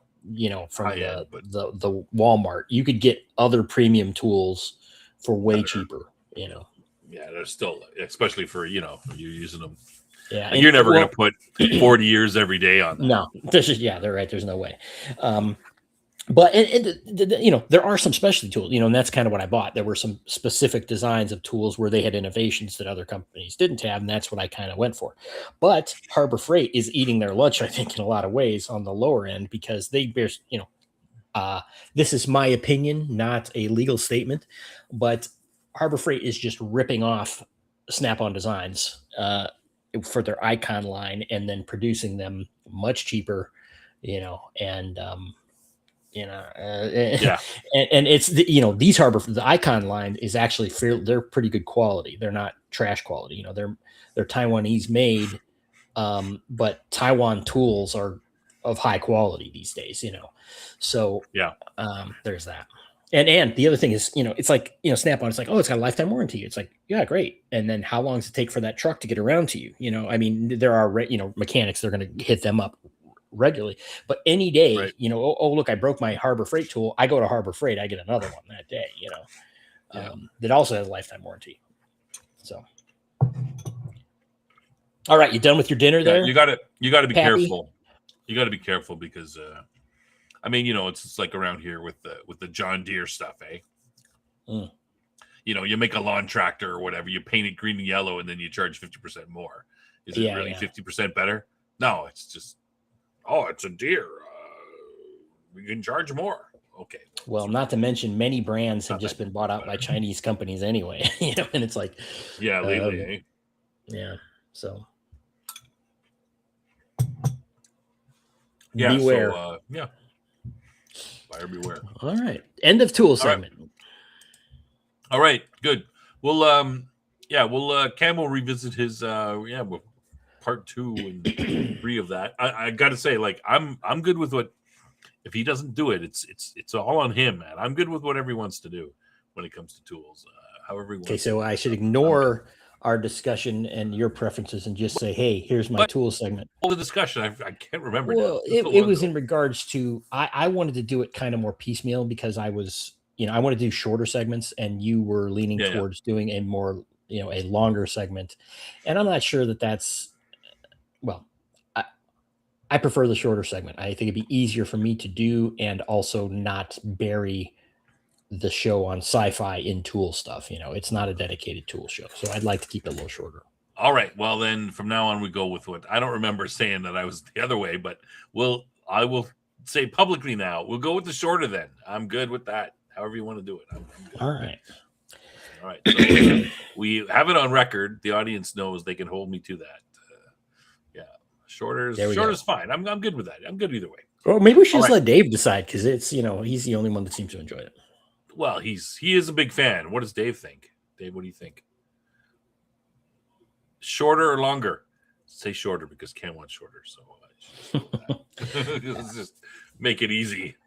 Walmart. You could get other premium tools for way cheaper. Yeah, they're still, especially for you're using them. Yeah, you're never going to put 40 years every day on that. No, they're right. There's no way. But there are some specialty tools, and that's kind of what I bought. There were some specific designs of tools where they had innovations that other companies didn't have, and that's what I kind of went for. But Harbor Freight is eating their lunch, I think, in a lot of ways on the lower end because this is my opinion, not a legal statement, but Harbor Freight is just ripping off Snap-on designs for their Icon line and then producing them much cheaper, and it's these the Icon line is actually they're pretty good quality. They're not trash quality. They're Taiwanese made, but Taiwan tools are of high quality these days. So there's that. And the other thing is, it's like, Snap-on, it's like, oh, it's got a lifetime warranty. It's like, yeah, great. And then how long does it take for that truck to get around to you? There are, mechanics, they're going to hit them up regularly, but any day, right. Oh, look, I broke my Harbor Freight tool. I go to Harbor Freight, I get another one that day, that also has a lifetime warranty. So, all right. You done with your dinner there? You got to be careful. You got to be careful because, it's like around here with the John Deere stuff, eh? Mm. You make a lawn tractor or whatever, you paint it green and yellow, and then you charge 50% more. Is it really 50% better? No, it's just, it's a Deere. We can charge more. Okay. Well, not to mention many brands have just been bought out by Chinese companies anyway, and it's like, lately, eh? Yeah. So. Yeah. Beware. So, buyer beware. All right. End of tool segment. All right. Good. Cam will revisit his part 2 and 3 of that. I got to say, like, I'm good with what, if he doesn't do it, it's all on him, man. I'm good with whatever he wants to do when it comes to tools. However he wants. Okay, so I should ignore our discussion and your preferences and just say, hey, here's my tool segment. All the discussion, I can't remember. Well, it was in regards to, I wanted to do it kind of more piecemeal because I was, I wanted to do shorter segments and you were leaning towards doing a more, a longer segment. And I'm not sure that's, I prefer the shorter segment. I think it'd be easier for me to do and also not bury the show on Sci-Fi in Tool stuff. It's not a dedicated Tool show, so I'd like to keep it a little shorter. All right. Well, then from now on, we go with what I don't remember saying that I was the other way, but I will say publicly now, we'll go with the shorter then. I'm good with that. However you want to do it. I'm good. All right. All right. So we have it on record. The audience knows they can hold me to that. Shorter is fine. I'm good with that. I'm good either way. Well, maybe we should just let Dave decide, because it's, he's the only one that seems to enjoy it. Well, he is a big fan. What does Dave think? Dave, what do you think? Shorter or longer? Say shorter, because Cam wants shorter. So let's just make it easy.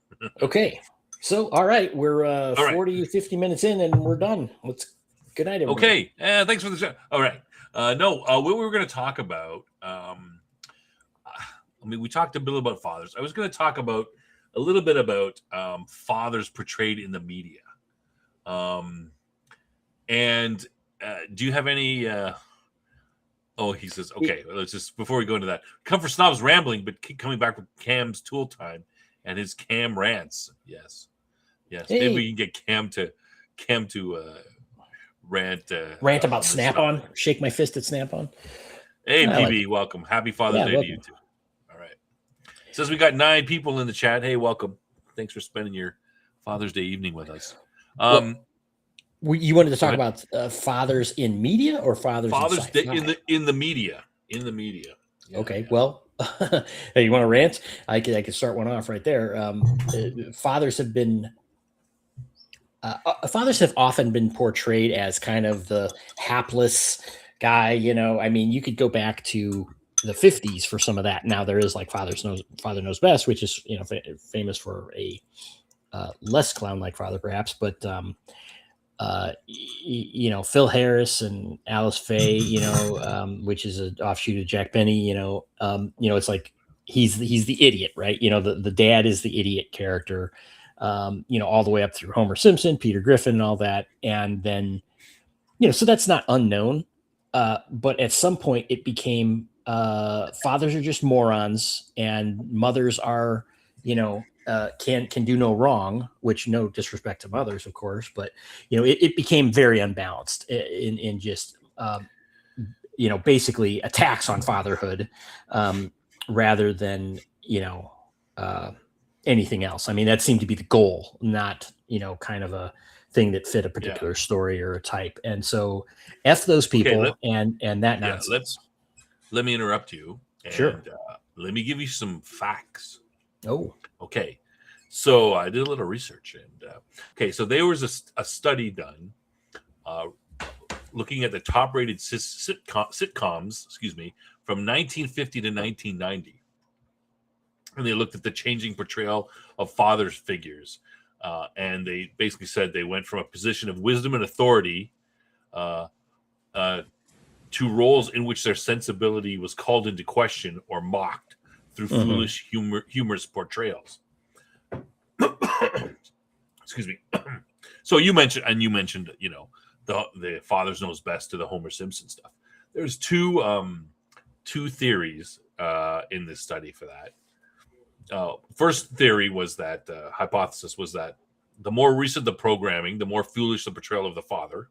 Okay. So, all right. We're 40, 50 minutes in, and we're done. Good night, everybody. Okay. Thanks for the show. All right. What we were going to talk about, we talked a bit about fathers. I was going to talk a little bit about fathers portrayed in the media. Do you have any... he says, okay, let's just, before we go into that, come for snobs rambling, but keep coming back with Cam's tool time and his Cam rants. Yes. Hey. Maybe we can get Cam to rant about Snap-on, shake my fist at Snap-on. Hey, PB, welcome. Happy Father's Day to you too. All right. Says we got 9 people in the chat. Hey, welcome. Thanks for spending your Father's Day evening with us. You wanted to talk about fathers in media or fathers in the media? In the media. Yeah, okay. Yeah. Well, hey, you want to rant? I could start one off right there. Fathers have often been portrayed as kind of the hapless guy. You could go back to the 50s for some of that. Now there is like Father Knows Best, which is famous for a less clown-like father, perhaps, but. Phil Harris and Alice Faye, which is an offshoot of Jack Benny, it's like he's the idiot, right? The dad is the idiot character, all the way up through Homer Simpson, Peter Griffin, and all that. And then, so that's not unknown. But at some point it became fathers are just morons and mothers are, can do no wrong, which no disrespect to mothers, of course, but it became very unbalanced in just basically attacks on fatherhood rather than anything else. That seemed to be the goal, not kind of a thing that fit a particular story or a type. And so F those people and that nonsense. Let me interrupt you. And, sure. Let me give you some facts. Oh, okay. So I did a little research, and so there was a study done looking at the top-rated sitcoms, from 1950 to 1990, and they looked at the changing portrayal of fathers figures, and they basically said they went from a position of wisdom and authority to roles in which their sensibility was called into question or mocked through foolish, humorous portrayals. Excuse me. So you mentioned, the Fathers Knows Best to the Homer Simpson stuff. There's two theories in this study for that. First theory was that hypothesis was that the more recent the programming, the more foolish the portrayal of the father.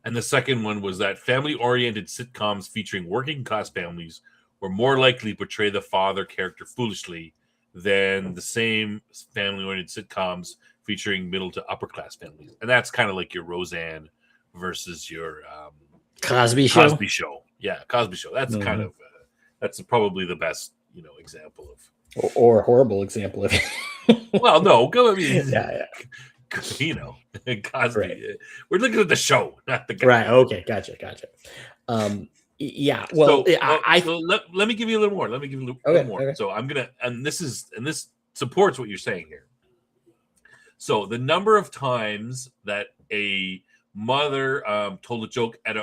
And the second one was that family-oriented sitcoms featuring working-class families were more likely to portray the father character foolishly than the same family-oriented sitcoms featuring middle to upper-class families. And that's kind of like your Roseanne versus your Cosby Show. Yeah, Cosby Show. That's kind of that's probably the best, example of, or a horrible example of. Well, no, yeah. Cosby. Right. We're looking at the show, not the guy. Right. Okay. Gotcha. Yeah. Well, let me give you a little more. Let me give you a little more. Okay. So I'm gonna, and this supports what you're saying here. So the number of times that a mother told a joke at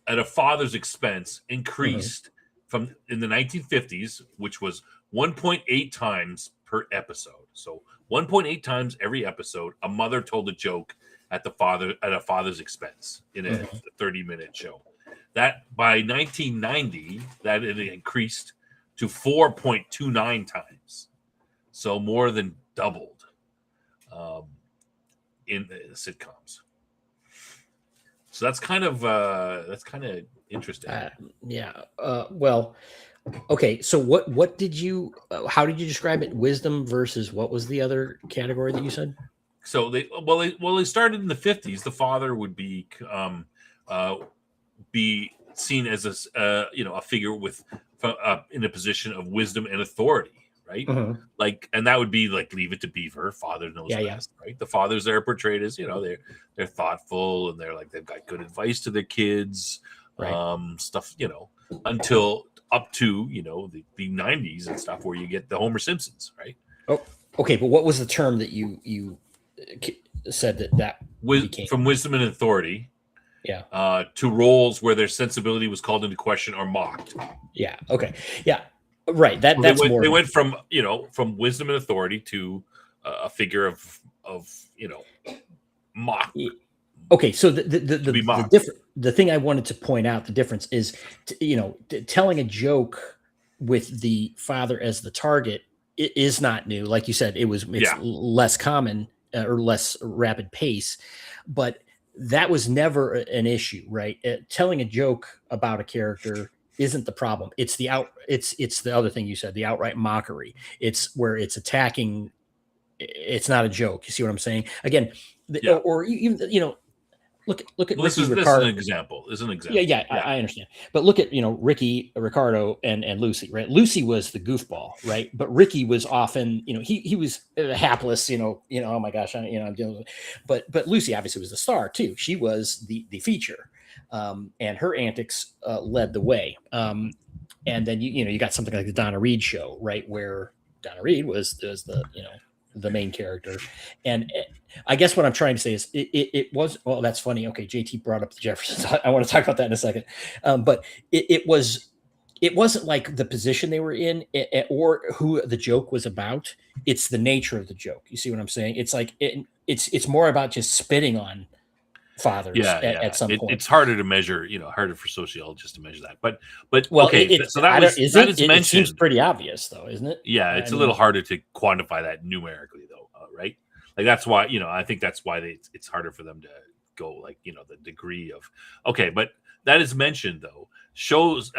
a father's expense increased from in the 1950s, which was 1.8 times per episode. So 1.8 times every episode, a mother told a joke at a father's expense in a 30-minute show. That by 1990, that it increased to 4.29 times. so more than doubled in the sitcoms. So that's kind of interesting. Well, okay. So what did you? How did you describe it? Wisdom versus what was the other category that you said? So they started in the 50s. The father would be seen as a figure with in a position of wisdom and authority, right? Mhm. Like, and that would be like Leave It to Beaver. Father knows best, right? The fathers there are portrayed as they're thoughtful and they've got good advice to their kids, Right. stuff until up to the 90s and stuff where you get the Homer Simpsons, right? Oh, okay. But what was the term that you said that became? From wisdom and authority, to roles where their sensibility was called into question or mocked. Yeah. Okay. Yeah. Right. That's more. They went from from wisdom and authority to a figure of mock. Okay. So the thing I wanted to point out, the difference is, telling a joke with the father as the target is not new. Like you said, it's less common or less rapid pace, but that was never an issue, right? Telling a joke about a character isn't the problem. It's the other thing you said, the outright mockery. It's where it's attacking. It's not a joke. You see what I'm saying? Again, or even look at this Ricky is Ricardo. This is an example. Yeah. I understand. But look at Ricky, Ricardo, and Lucy. Right? Lucy was the goofball, right? But Ricky was often he was hapless. Oh my gosh, I'm dealing with. But Lucy obviously was the star too. She was the feature, and her antics led the way. And then you got something like the Donna Reed show, right, where Donna Reed was the main character. And I guess what I'm trying to say is it was, well, that's funny. Okay. JT brought up the Jeffersons. I want to talk about that in a second. But it wasn't like the position they were in or who the joke was about. It's the nature of the joke. You see what I'm saying? It's like, it's more about just spitting on fathers at some point. It's harder to measure, harder for sociologists to measure that. But well, okay, so that is mentioned. It seems pretty obvious, though, isn't it? Yeah, it's a little harder to quantify that numerically, though, right? Like that's why I think that's why it's harder for them to go like the degree of but that is mentioned though. Shows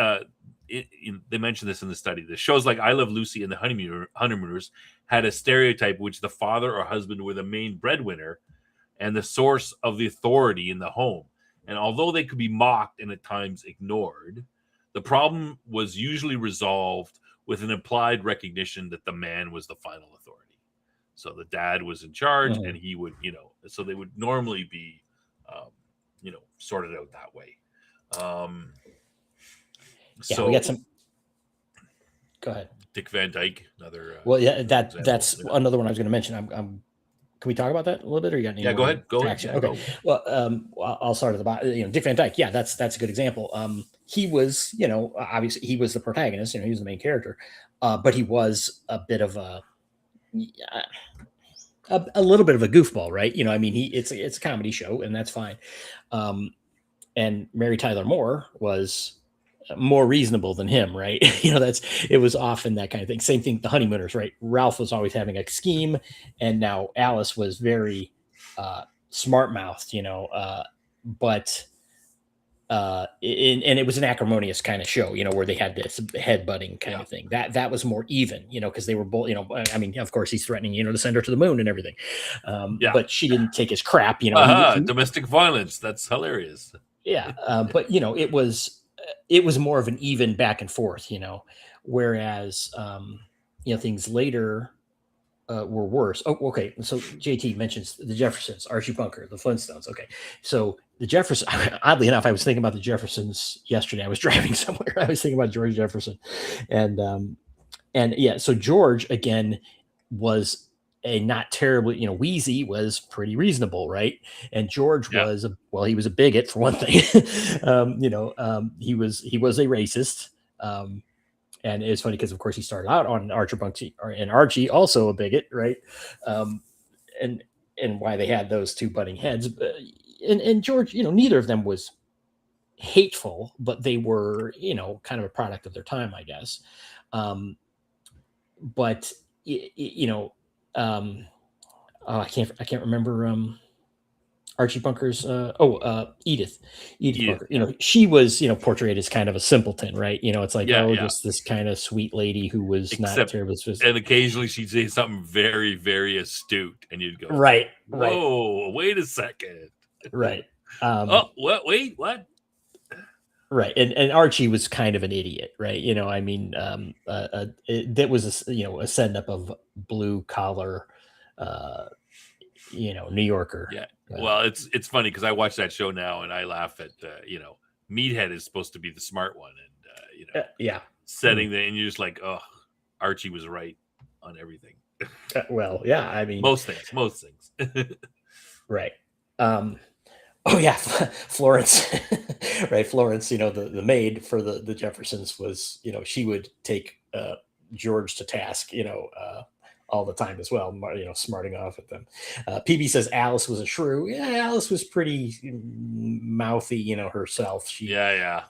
they mentioned this in the study. The shows like I Love Lucy and the Honeymooners had a stereotype which the father or husband were the main breadwinner and the source of the authority in the home. And although they could be mocked and at times ignored, the problem was usually resolved with an implied recognition that the man was the final authority. So the dad was in charge and he would, so they would normally be, sorted out that way. We got some. Go ahead. Dick Van Dyke, another. That's another one I was going to mention. Can we talk about that a little bit, or you got any? Yeah, go ahead. Go ahead. Okay. Go. Well, I'll start at the bottom. Dick Van Dyke. Yeah, that's a good example. He was, obviously he was the protagonist. He was the main character, but he was a bit of a little bit of a goofball, right? It's a comedy show, and that's fine. And Mary Tyler Moore was more reasonable than him, right? It was often that kind of thing. Same thing, the Honeymooners, right? Ralph was always having a scheme, and now Alice was very smart mouthed, but and it was an acrimonious kind of show, where they had this headbutting kind of thing. That was more even, because they were both, of course he's threatening, to send her to the moon and everything. But she didn't take his crap, domestic violence. That's hilarious. Yeah. But it was more of an even back and forth, whereas, things later were worse. Oh, okay. So JT mentions the Jeffersons, Archie Bunker, the Flintstones. Okay. So the Jeffersons, oddly enough, I was thinking about the Jeffersons yesterday. I was driving somewhere. I was thinking about George Jefferson. So George, again, was a not terribly, Wheezy was pretty reasonable, right? And George was he was a bigot for one thing. He was a racist. And it's funny because, of course, he started out on and Archie also a bigot, right? And why they had those two butting heads. And George, neither of them was hateful, but they were, kind of a product of their time, I guess. But you know, oh, I can't remember Archie Bunker's Edith Edith, Bunker. You know, she was, you know, portrayed as kind of a simpleton, right? You know, it's like, yeah, oh, yeah. just this kind of sweet lady who was not Except, terribly and occasionally she'd say something very, very astute, and you'd go, right, "Whoa, wait a second." right. Oh, what? Wait, what? Right, and Archie was kind of an idiot, right? You know, I mean, that was you know, a send up of blue collar, uh, you know, New Yorker. Yeah. Well, it's funny because I watch that show now and I laugh at you know, Meathead is supposed to be the smart one, and you know, Yeah, setting the, and you're just like, oh, Archie was right on everything. well, yeah, I mean, most things. right. Oh yeah, Florence, right? Florence, you know, the maid for the Jeffersons was, you know, she would take George to task, you know, all the time as well, you know, smarting off at them. PB says Alice was a shrew. Yeah, Alice was pretty mouthy, you know, herself. She, yeah.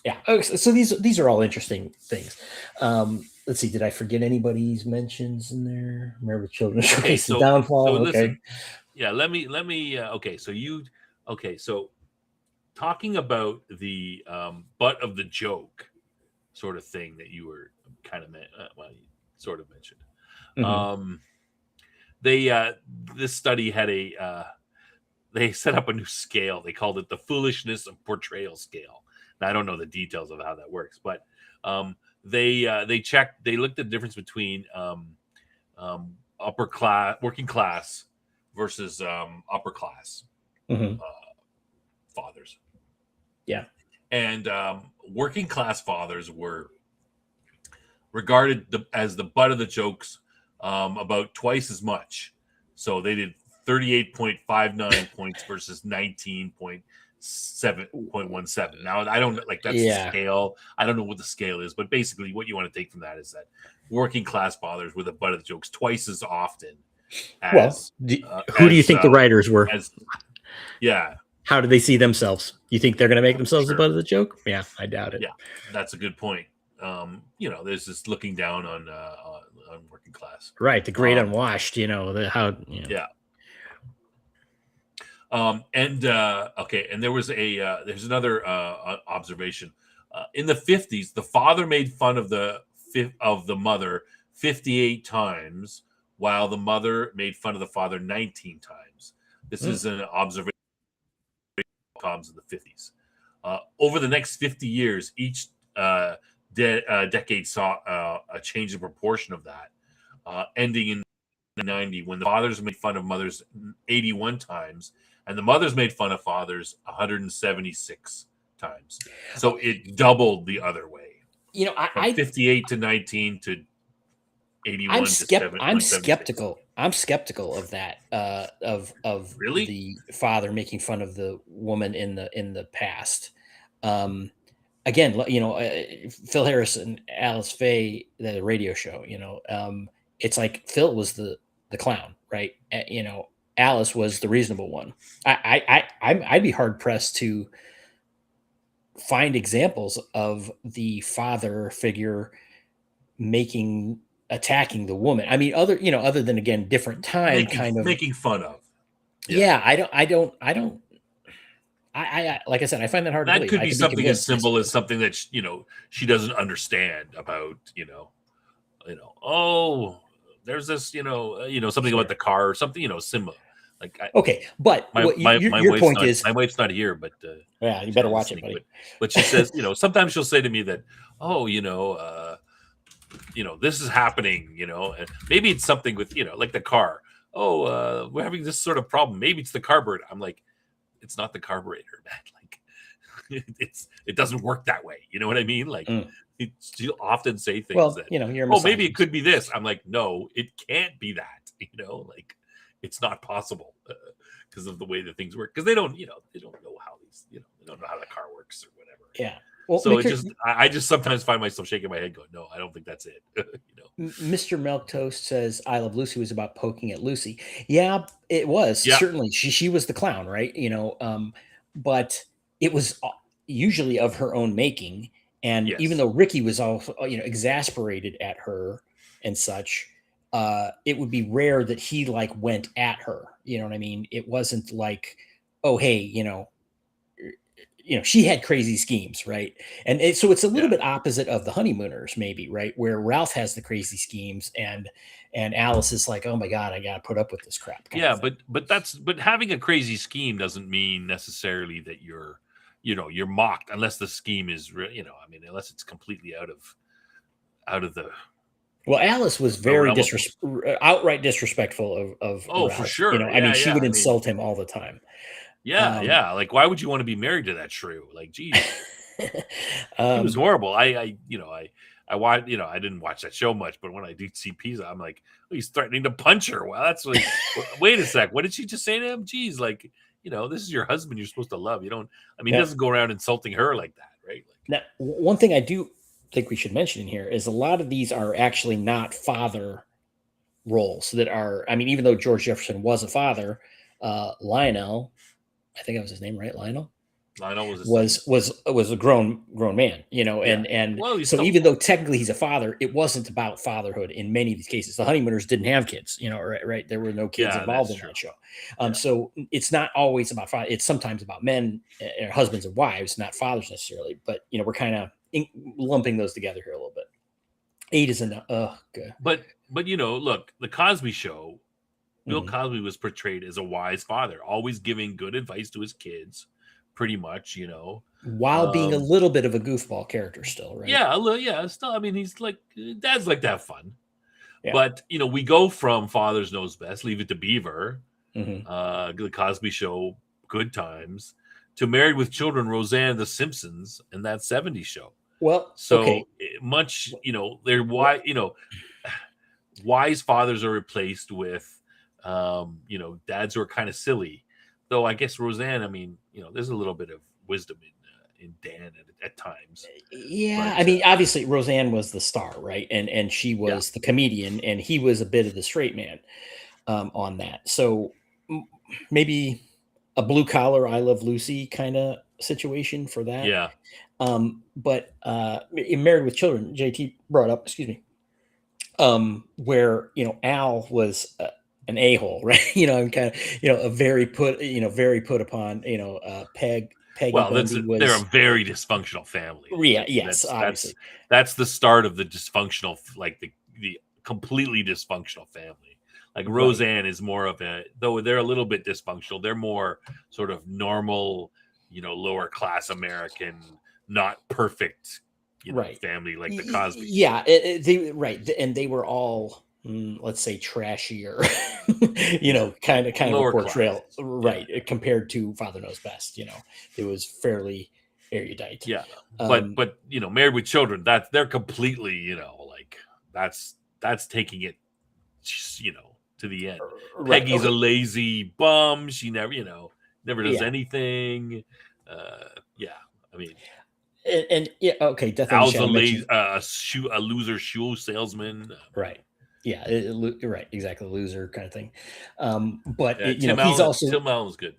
Yeah. Okay, so these are all interesting things. Let's see. Did I forget anybody's mentions in there? Remember Children's Okay, Race and so Downfall. Okay. listen, yeah, let me okay, so talking about the butt of the joke sort of thing that you were kind of well, you sort of mentioned. Mhm. They this study had they set up a new scale. They called it the foolishness of portrayal scale. Now, I don't know the details of how that works, but they looked at the difference between upper class, working class versus upper class Mhm. fathers. Yeah. And working class fathers were regarded as the butt of the jokes about twice as much. So they did 38.59 points versus 19.17. Now, I don't like that's the Yeah. scale. I don't know what the scale is, but basically what you want to take from that is that working class fathers were the butt of the jokes twice as often as Well, who do you think the writers were? Yeah. How do they see themselves? You think they're going to make themselves the butt of the joke? Yeah, I doubt it. Yeah, that's a good point. You know, there's this looking down on working class. Right, the great unwashed. You know how. You know. Yeah. Okay, and there was there's another observation. In the 50s, the father made fun of the mother 58 times, while the mother made fun of the father 19 times. This is an observation in the 50s. Over the next 50 years, each decade saw a change in proportion of that, ending in 1990 when the fathers made fun of mothers 81 times and the mothers made fun of fathers 176 times. So it doubled the other way. You know, from 58 to 19 to 81 I'm to 7. I'm skeptical. I'm skeptical of that. Of Really? the father making fun of the woman in the past. Again, you know, Phil Harris and Alice Faye, the radio show. You know, it's like Phil was the clown, right? You know, Alice was the reasonable one. I'd be hard pressed to find examples of the father figure attacking the woman. I mean, other than, again, different time, making fun of. Yeah, I like I said, I find that hard to believe. That could be something as simple as something that she doesn't understand about. Oh, there's this, something about the car or something, similar. Like okay, but your point is my wife's not here, but yeah, you better watch it, buddy. But she says, sometimes she'll say to me that, this is happening, and maybe it's something with, like the car. Oh, we're having this sort of problem. Maybe it's the carburetor. I'm like, it's not the carburetor, man. Like, it doesn't work that way. You know what I mean? Like, she'll often say things that, maybe it could be this. I'm like, no, it can't be that. Like, it's not possible because of the way that things work. Because they don't know how these, they don't know how the car works or whatever. Yeah. Well, so I just sometimes find myself shaking my head going, no, I don't think that's it. Mr. Milk Toast says I Love Lucy was about poking at Lucy. Yeah, it was. Yeah. Certainly. She was the clown, right? But it was usually of her own making. And Yes. even though Ricky was also, exasperated at her and such, it would be rare that he like went at her. You know what I mean? It wasn't like, oh, hey, she had crazy schemes, right? And so it's a little Yeah. bit opposite of the honeymooners, maybe, right? Where Ralph has the crazy schemes and Alice is like, oh my God, I got to put up with this crap. kind Yeah, of thing. but having a crazy scheme doesn't mean necessarily that you're mocked unless the scheme is I mean, unless it's completely out of the Well, Alice was the very realm of outright disrespectful of oh, for Ralph. sure. I mean, Yeah, she yeah. would I mean, insult him all the time. yeah, Um, yeah. Like, why would you want to be married to that shrew? Like, geez, he was um, horrible. I watched, I didn't watch that show much, but when I do see Pisa, I'm like, oh, he's threatening to punch her. Well, that's like, wait a sec. What did she just say to him? Geez, like, this is your husband you're supposed to love. You don't, I mean, he now, doesn't go around insulting her like that, right? Like, now, one thing I do think we should mention in here is a lot of these are actually not father roles that are, I mean, even though George Jefferson was a father, Lionel, I think that was his name, right? Lionel Lionel was his son. was a grown man, Yeah. and Well, he's so still, even though technically he's a father, it wasn't about fatherhood in many of these cases. The honeymooners didn't have kids, right? There were no kids yeah, involved that's in true. that show. Yeah. So it's not always about father. It's sometimes about men, husbands and wives, not fathers necessarily. But we're kind of lumping those together here a little bit. 8 is enough. Good. But look, the Cosby Show, Bill Mhm. Cosby was portrayed as a wise father, always giving good advice to his kids, pretty much, While being a little bit of a goofball character still, right? Yeah, a little, yeah. Still, I mean, he's like dads like to have fun, Yeah. but we go from Father's Knows Best, Leave It to Beaver, Mhm. The Cosby Show, Good Times, to Married with Children, Roseanne, The Simpsons, and That '70s Show. Well, So okay. much, they're why wise fathers are replaced with dads who are kind of silly. Though I guess Roseanne, I mean, there's a little bit of wisdom in Dan at times. Yeah, But, I mean, obviously Roseanne was the star, right? And she was the comedian, and he was a bit of the straight man on that. So maybe a blue collar I Love Lucy kind of situation for that. Yeah. But in Married with Children, JT brought up, excuse me, where Al was an a-hole, right? And kind of a very put upon, Peggy Well, Bundy was. they're a very dysfunctional family. Yeah, yes, obviously. That's the start of the dysfunctional, like the completely dysfunctional family. Like Roseanne is more of though they're a little bit dysfunctional, they're more sort of normal, lower class American, not perfect, family like the Cosby. Yeah, and they were all, let's say, trashier, kind of a portrayal, class. right? Compared to Father Knows Best, it was fairly erudite. Yeah, but Married with Children, they're completely, like that's taking it, to the end. Right, Peggy's a lazy bum. She never, never does Yeah. anything. I mean, and yeah, okay, Al's definitely. a loser shoe salesman. Right. Yeah, right, exactly, loser kind of thing. But Tim he's also Tim Allen's good.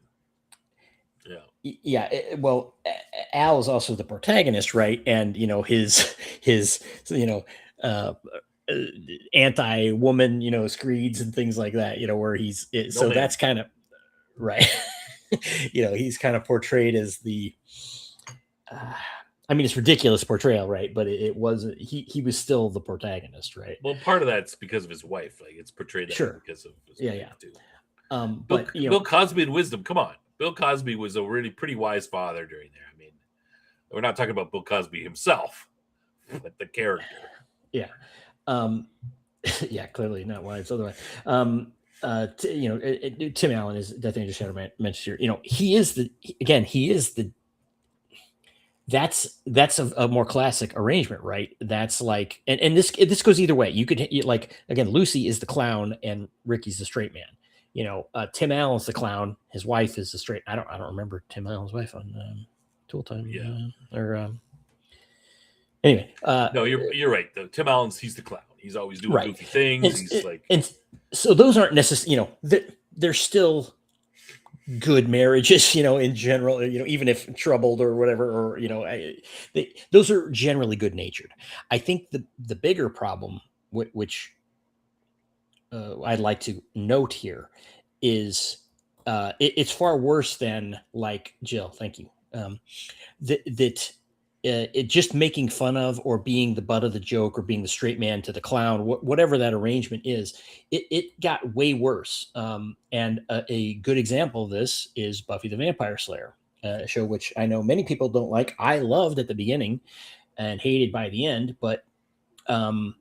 Yeah, well, Al is also the protagonist, right? And his uh, anti-woman, screeds and things like that. Where so that's kind of right. He's kind of portrayed as the. I mean, it's ridiculous portrayal, right? But it was he was still the protagonist, right? Well, part of that's because of his wife. Like it's portrayed that because of his wife too. But Bill Cosby and wisdom. Come on, Bill Cosby was a really pretty wise father during there. I mean, we're not talking about Bill Cosby himself, but the character. Yeah. Yeah, clearly not wise otherwise. Tim Allen is definitely just mentioned here. He is the that's a more classic arrangement, right? That's like, and this goes either way. You could like, again, Lucy is the clown and Ricky's the straight man. Tim Allen's the clown. His wife is the straight. I don't remember Tim Allen's wife on Tool Time. Yeah. Anyway. No, you're right though. Tim Allen's he's the clown. He's always doing goofy things. And so those aren't necessarily. They're still good marriages, in general, even if troubled or whatever, or, those are generally good natured. I think the bigger problem, which I'd like to note here, is it's far worse than, like, Jill. Thank you. That it just making fun of or being the butt of the joke or being the straight man to the clown, whatever that arrangement is, it got way worse. And a good example of this is Buffy the Vampire Slayer, a show which I know many people don't like. I loved at the beginning and hated by the end, but um,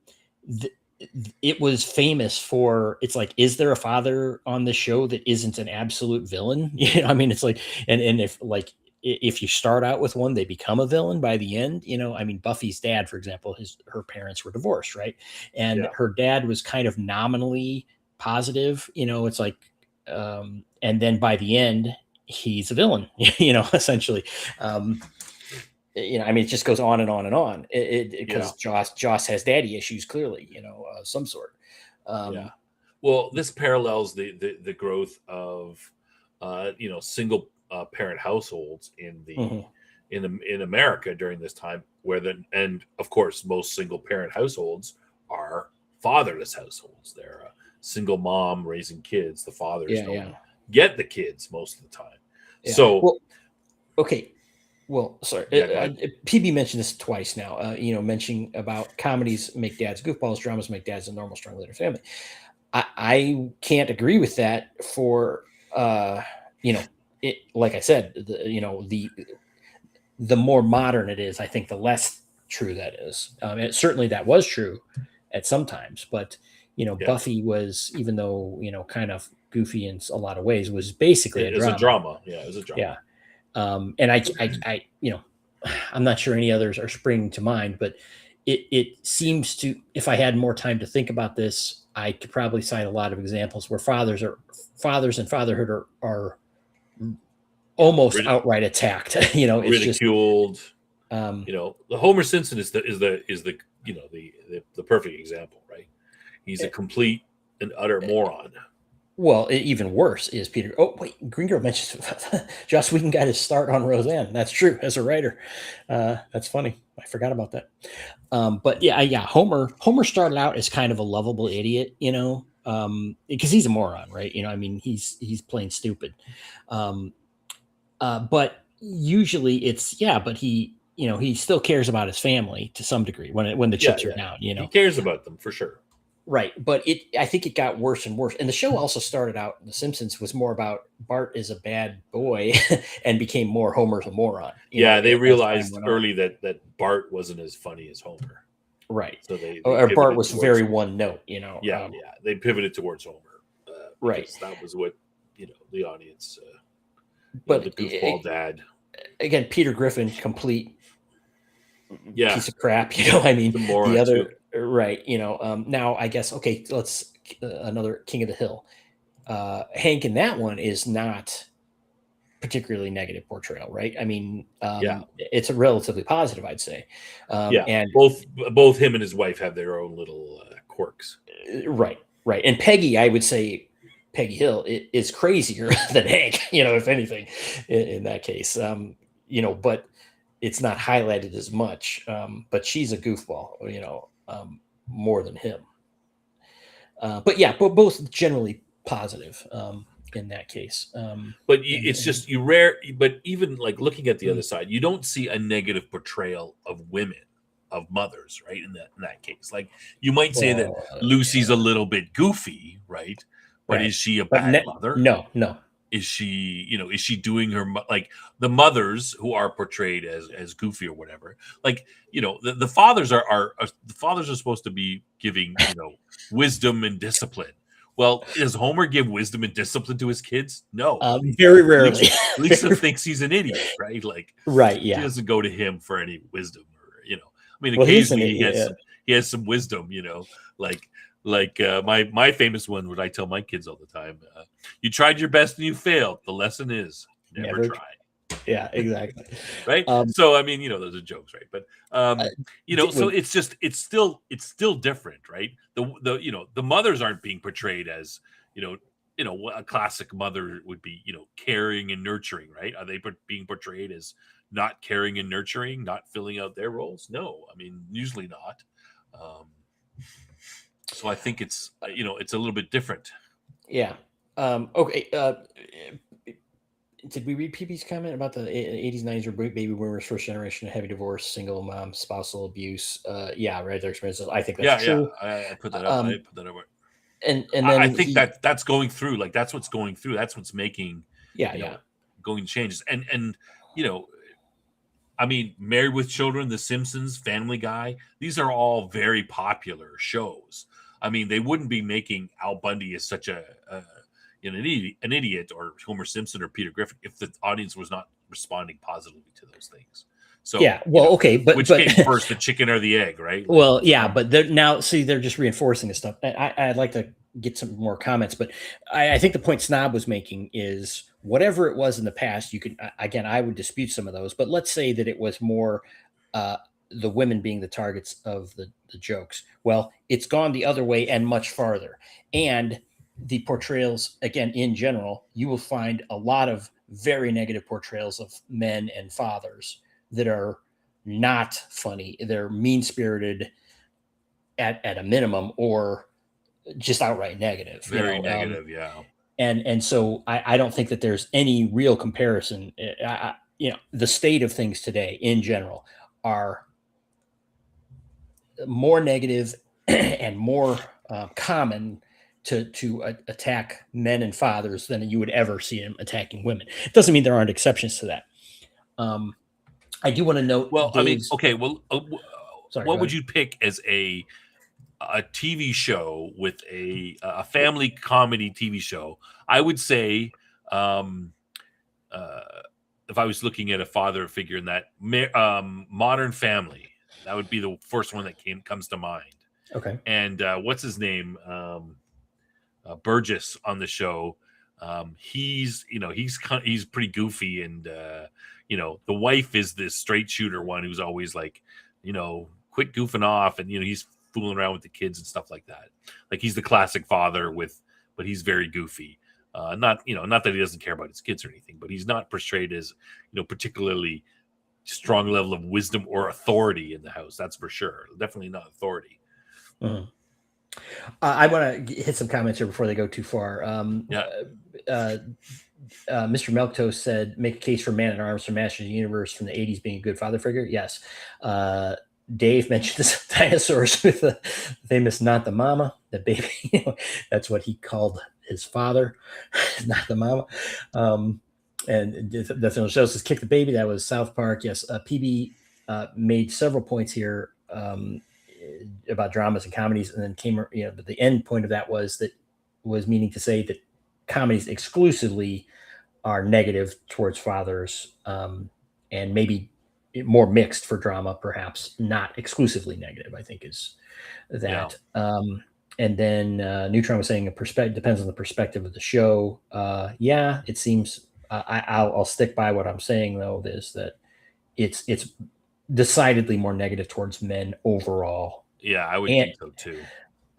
it was famous for, it's like, is there a father on the show that isn't an absolute villain? I mean, it's like, and if you start out with one, they become a villain by the end. I mean, Buffy's dad, for example, her parents were divorced, right? And her dad was kind of nominally positive. It's like, and then by the end, he's a villain. Essentially. I mean, it just goes on and on and on. Because Joss has daddy issues, clearly. Some sort. Well, this parallels the growth of single parent households in America during this time, and of course most single parent households are fatherless households. They're a single mom raising kids. The fathers don't get the kids most of the time. So, okay. Well, sorry. PB mentioned this twice now. Mentioning about comedies make dads goofballs, dramas make dads a normal, strong leader family. I can't agree with that for it, like I said, the more modern it is, I think the less true that is. Certainly that was true at some times, but Buffy was, even though kind of goofy in a lot of ways, was basically a drama. Yeah, it was a drama. Yeah. And I I'm not sure any others are springing to mind, but it seems to, if I had more time to think about this, I could probably cite a lot of examples where fathers and fatherhood are almost outright attacked. It's ridiculed. Just, the Homer Simpson is the perfect example, right? He's a complete and utter moron. Well, even worse is Peter. Oh, wait, Green Girl mentions Joss Whedon got his start on Roseanne. That's true, as a writer. That's funny. I forgot about that. But yeah. Homer started out as kind of a lovable idiot, because he's a moron, right? I mean, he's plain stupid. But usually it's, but he still cares about his family to some degree when the chips are down. He cares about them for sure. Right. But I think it got worse and worse. And the show also started out, The Simpsons was more about Bart is a bad boy and became more Homer's a moron. They realized early that Bart wasn't as funny as Homer. Right. So they Bart was very one note, They pivoted towards Homer. Right. That was what, the audience, but the goofball dad. Again, Peter Griffin, complete piece of crap. I mean, the other too. Right. Now I guess, okay, let's another King of the Hill. Hank in that one is not particularly negative portrayal, right? I mean, it's a relatively positive, I'd say. And both him and his wife have their own little quirks. Right. And Peggy, I would say, Peggy Hill is crazier than Hank, if anything, in that case. But it's not highlighted as much. But she's a goofball, more than him. But both generally positive in that case. But it's but even like looking at the other side, you don't see a negative portrayal of women, of mothers, right? In that case, like you might say that Lucy's a little bit goofy, right? But is she a bad mother? No. Is she doing her, like the mothers who are portrayed as goofy or whatever? Like, the fathers are supposed to be giving, wisdom and discipline. Well, does Homer give wisdom and discipline to his kids? No, very rarely. Lisa thinks he's an idiot, right? Like, right, she doesn't go to him for any wisdom, or I mean, well, occasionally he has some wisdom, like my famous one, what I tell my kids all the time: you tried your best and you failed. The lesson is never try. Yeah, exactly. Right. So I mean, those are jokes, right? But so it's still different, right? The mothers aren't being portrayed as a classic mother would be, caring and nurturing, right? Are they being portrayed as not caring and nurturing, not filling out their roles? No, I mean, usually not. So I think it's, it's a little bit different. Yeah. Okay. Did we read PB's comment about the 80s, 90s or baby boomers, first generation, heavy divorce, single mom, spousal abuse? Yeah, right. Their experiences. I think that's true. I put that up. I put that up. And then I think that's going through. Like that's what's going through. That's what's making going changes. And I mean, Married with Children, The Simpsons, Family Guy. These are all very popular shows. I mean, they wouldn't be making Al Bundy as such an idiot, or Homer Simpson or Peter Griffin if the audience was not responding positively to those things. So yeah, well, okay, but which came first, the chicken or the egg, right? Well, yeah, but now see, they're just reinforcing this stuff. I'd like to get some more comments, but I think the point Snob was making is whatever it was in the past, you could again, I would dispute some of those, but let's say that it was more the women being the targets of the jokes. Well, it's gone the other way and much farther. And the portrayals, again, in general, you will find a lot of very negative portrayals of men and fathers that are not funny. They're mean-spirited at a minimum, or just outright negative. Very negative, yeah. And so I don't think that there's any real comparison. The state of things today in general are more negative and more common to attack men and fathers than you would ever see them attacking women. It doesn't mean there aren't exceptions to that. I do want to note. Well, Dave's, I mean, okay. Well, sorry, what would you pick as a TV show with a family comedy TV show? I would say, if I was looking at a father figure in that, Modern Family, that would be the first one that comes to mind. Okay. And what's his name? Burgess on the show. He's pretty goofy, and the wife is this straight shooter one who's always like, quit goofing off, and he's fooling around with the kids and stuff like that. Like he's the classic father but he's very goofy. Not that he doesn't care about his kids or anything, but he's not portrayed as particularly strong level of wisdom or authority in the house. That's for sure. Definitely not authority. Mm-hmm. I want to hit some comments here before they go too far. Mr. Melkto said, make a case for Man at Arms from Masters of the Universe from the 80s being a good father figure. Yes. Dave mentioned this dinosaurs with the famous Not the Mama, the baby. That's what he called his father, Not the Mama. And that's the show says kick the baby. That was South Park. Yes. PB made several points here about dramas and comedies, and then but the end point of that was meaning to say that comedies exclusively are negative towards fathers, and maybe more mixed for drama, perhaps not exclusively negative, I think is that. Yeah. And then Neutron was saying depends on the perspective of the show. Yeah, it seems I'll stick by what I'm saying though, is that it's decidedly more negative towards men overall. Yeah, I would think so too.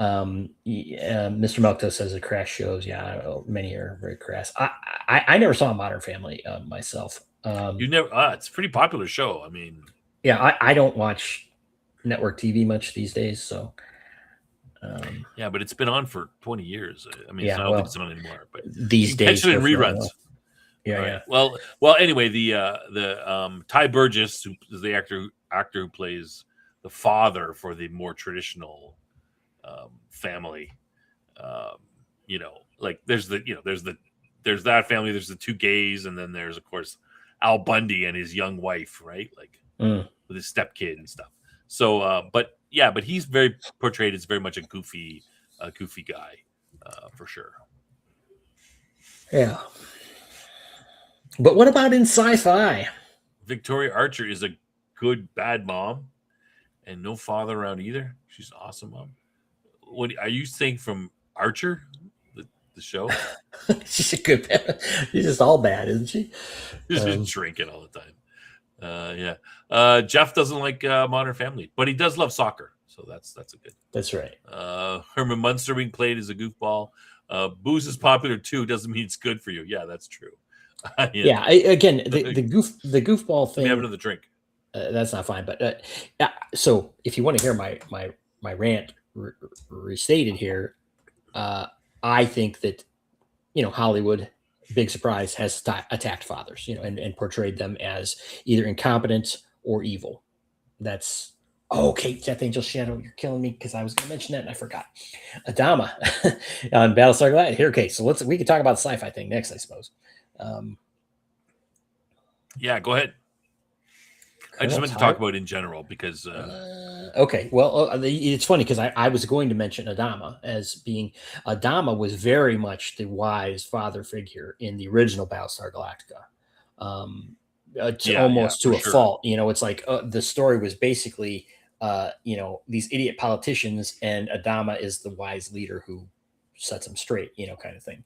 Mr. Melkto says the crash shows. Yeah, many are very crass. I never saw Modern Family myself. You never? It's a pretty popular show. I mean, yeah, I don't watch network TV much these days, so. Yeah, but it's been on for 20 years. I mean, I don't think it's on anymore. But these days, catch it in reruns. Yeah, right. Yeah. Well. Anyway, the Ty Burgess, who is the actor who plays the father for the more traditional family. Like there's that family. There's the two gays, and then there's of course Al Bundy and his young wife, right? Like with his stepkid and stuff. So, but he's very portrayed as very much a goofy guy, for sure. Yeah. But what about in sci-fi? Victoria Archer is a good bad mom, and no father around either. She's an awesome mom. What are you saying from Archer, the show? She's a good bad. She's just all bad, isn't she? She's just drinking all the time. Yeah. Jeff doesn't like Modern Family, but he does love soccer, so that's a good. That's right. Herman Munster being played as a goofball. Booze is popular too. Doesn't mean it's good for you. Yeah, that's true. Yeah. Again, the goofball Let me have thing. another drink. That's not fine. But so if you want to hear my rant restated here, I think that Hollywood, big surprise, has attacked fathers, and portrayed them as either incompetent or evil. That's okay. Death Angel Shadow, you're killing me because I was going to mention that and I forgot. Adama on Battlestar Galactica. Here, okay, so we can talk about the sci-fi thing next, I suppose. Yeah, go ahead. I just meant to talk about it in general because. Okay, well, it's funny because I was going to mention Adama as being was very much the wise father figure in the original Battlestar Galactica. Almost to a fault. It's like the story was basically, these idiot politicians, and Adama is the wise leader who sets them straight, kind of thing.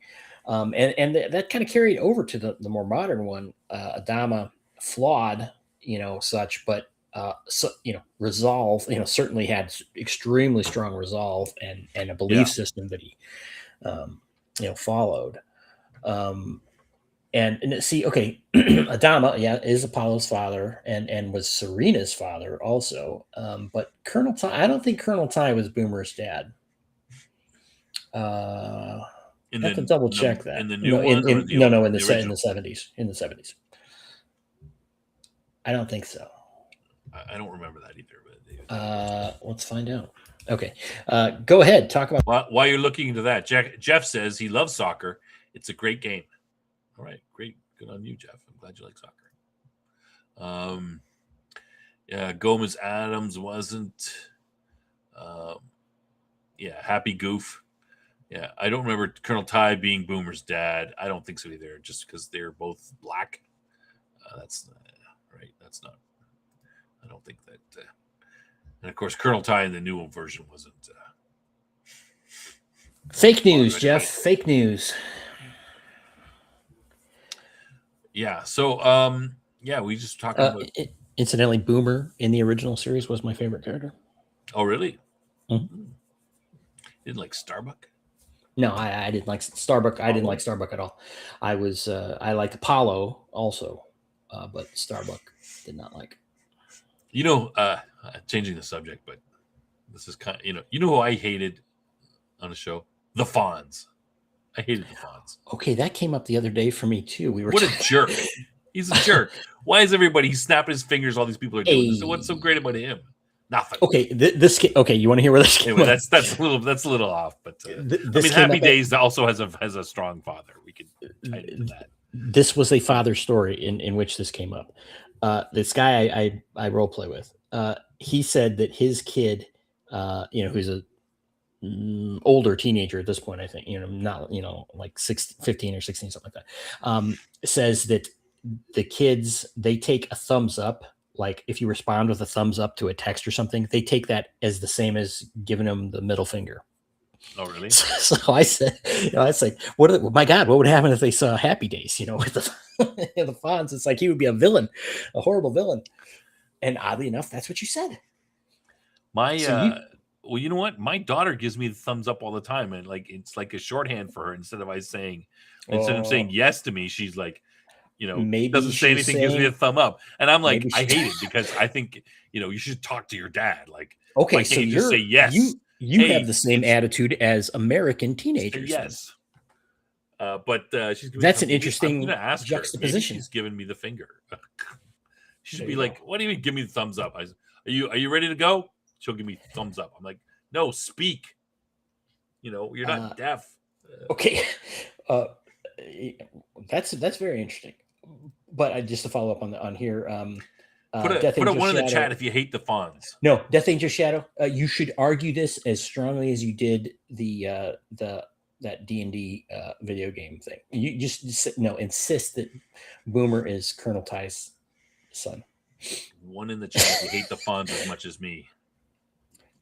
And that kind of carried over to the more modern one. Adama flawed, such, but resolve, certainly had extremely strong resolve and a belief system that he, followed. And see, okay, Adama, is Apollo's father and was Serena's father also. But Colonel Ty, I don't think Colonel Ty was Boomer's dad. I have to double check that. In the new one, in the 70s. In the 70s. I don't think so. I don't remember that either. But let's find out. Okay, go ahead. Talk about. While you're looking into that, Jeff says he loves soccer. It's a great game. All right, great, good on you, Jeff. I'm glad you like soccer. Yeah, Gomez Adams wasn't. Happy Goof. Yeah, I don't remember Colonel Ty being Boomer's dad. I don't think so either. Just because they're both black. That's right. That's not. I don't think that. And of course, Colonel Ty in the new version wasn't. Fake news, Jeff. Fake news. Yeah. So, we just talking about. Incidentally, Boomer in the original series was my favorite character. Oh, really? Mm-hmm. Didn't like Starbuck? No, I didn't like Starbuck. I didn't like Starbuck at all. I liked Apollo also, but Starbuck did not like. Changing the subject, but this is kind of, who I hated on the show? The Fonz. I hated the Fonz. Okay, that came up the other day for me too. What a jerk. He's a jerk. Why is everybody snapping his fingers? All these people are doing this. What's so great about him? Nothing. Okay, okay. You want to hear where this came? Anyway, that's a little off, but Happy Days also has a strong father. We could tie into that. This was a father story in which this came up. This guy I role play with, he said that his kid, who's a older teenager at this point, I think, not, like 15 or 16, something like that, says that the kids, they take a thumbs up. Like if you respond with a thumbs up to a text or something, they take that as the same as giving them the middle finger. Oh, really? So I said, my God, what would happen if they saw Happy Days, with the the Fonz? It's like he would be a villain, a horrible villain. And oddly enough, that's what you said. Well, you know what? My daughter gives me the thumbs up all the time, and like it's like a shorthand for her. Instead of saying yes to me, she's like, maybe doesn't say anything, gives me a thumb up, and I'm like, I hate it because I think you should talk to your dad. Like, okay, so you just say yes. You have the same attitude as American teenagers. Yes. But she's giving that's an interesting juxtaposition. She's giving me the finger. She should be like, "What do you mean? Give me the thumbs up." Are you ready to go? She'll give me thumbs up. I'm like, "No, speak." You're not deaf. Okay, that's very interesting. But just to follow up on here, put a one in the chat if you hate the Fonz. No, Death Angel Shadow. You should argue this as strongly as you did that D&D video game thing. You just insist that Boomer is Colonel Ty's son. One in the chat if you hate the Fonz as much as me.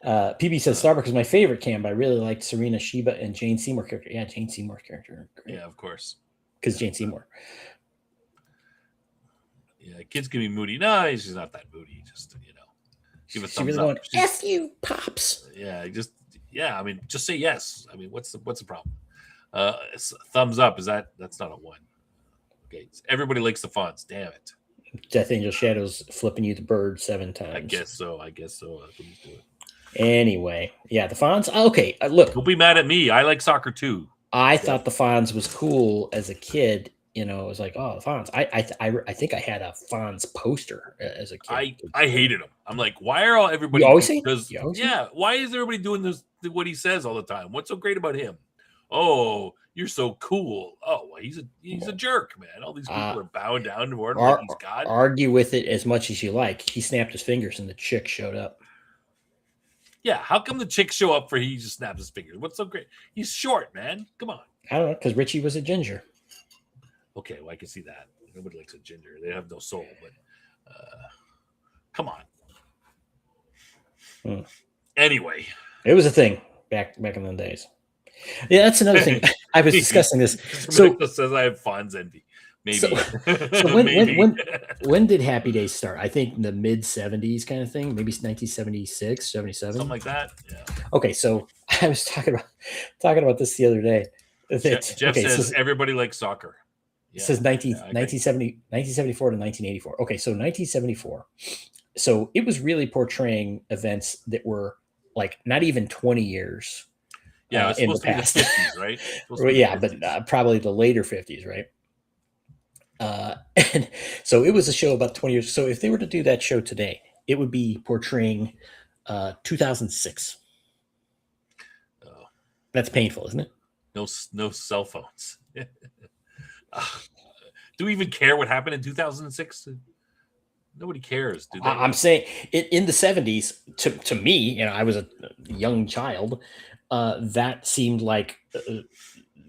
PB says Starbuck is my favorite cam, but I really liked Serena Sheba and Jane Seymour character. Yeah, Jane Seymour character. Great. Yeah, of course. Because Jane Seymour. Yeah, kids can be moody. No, she's not that moody. Just give a thumbs really up. Going, F you, pops. Yeah, just say yes. I mean, what's the problem? Thumbs up. That's not a one. Okay, everybody likes the fonts. Damn it. Death Angel Shadows flipping you the bird 7 times. I guess so. That's what he's doing. Anyway, yeah, the fonts. Okay, look. Don't be mad at me. I like soccer too. I thought the Fonz was cool as a kid. It was like, oh, the Fonz. I think I had a Fonz poster as a kid. I hated him. I'm like, why are everybody? You always say? Why is everybody doing this? What he says all the time? What's so great about him? Oh, you're so cool. Oh, well, he's a jerk, man. All these people are bowing down to him like he's God. Argue with it as much as you like. He snapped his fingers and the chick showed up. Yeah, how come the chick show up for he just snaps his fingers? What's so great? He's short, man. Come on. I don't know, because Richie was a ginger. Okay, well, I can see that. Nobody likes a ginger. They have no soul, but come on. Anyway. It was a thing back in the days. Yeah, that's another thing. I was discussing this. So says I have Fonz envy. Maybe. So when did Happy Days start? I think in the mid 70s kind of thing, maybe 1976, 77. Something like that. Yeah. Okay, so I was talking about this the other day. Jeff says everybody likes soccer. Yeah, it says 1974 to 1984. Okay, so 1974. So it was really portraying events that were like not even 20 years. Yeah, in the past, be the 50s, right? Well, yeah, but probably the later 50s, right? And so it was a show about 20 years. So if they were to do that show today, it would be portraying 2006. Oh. That's painful, isn't it? No cell phones. Do we even care what happened in 2006? Nobody cares. Do they? I'm saying in the 70s, to me, I was a young child. That seeed like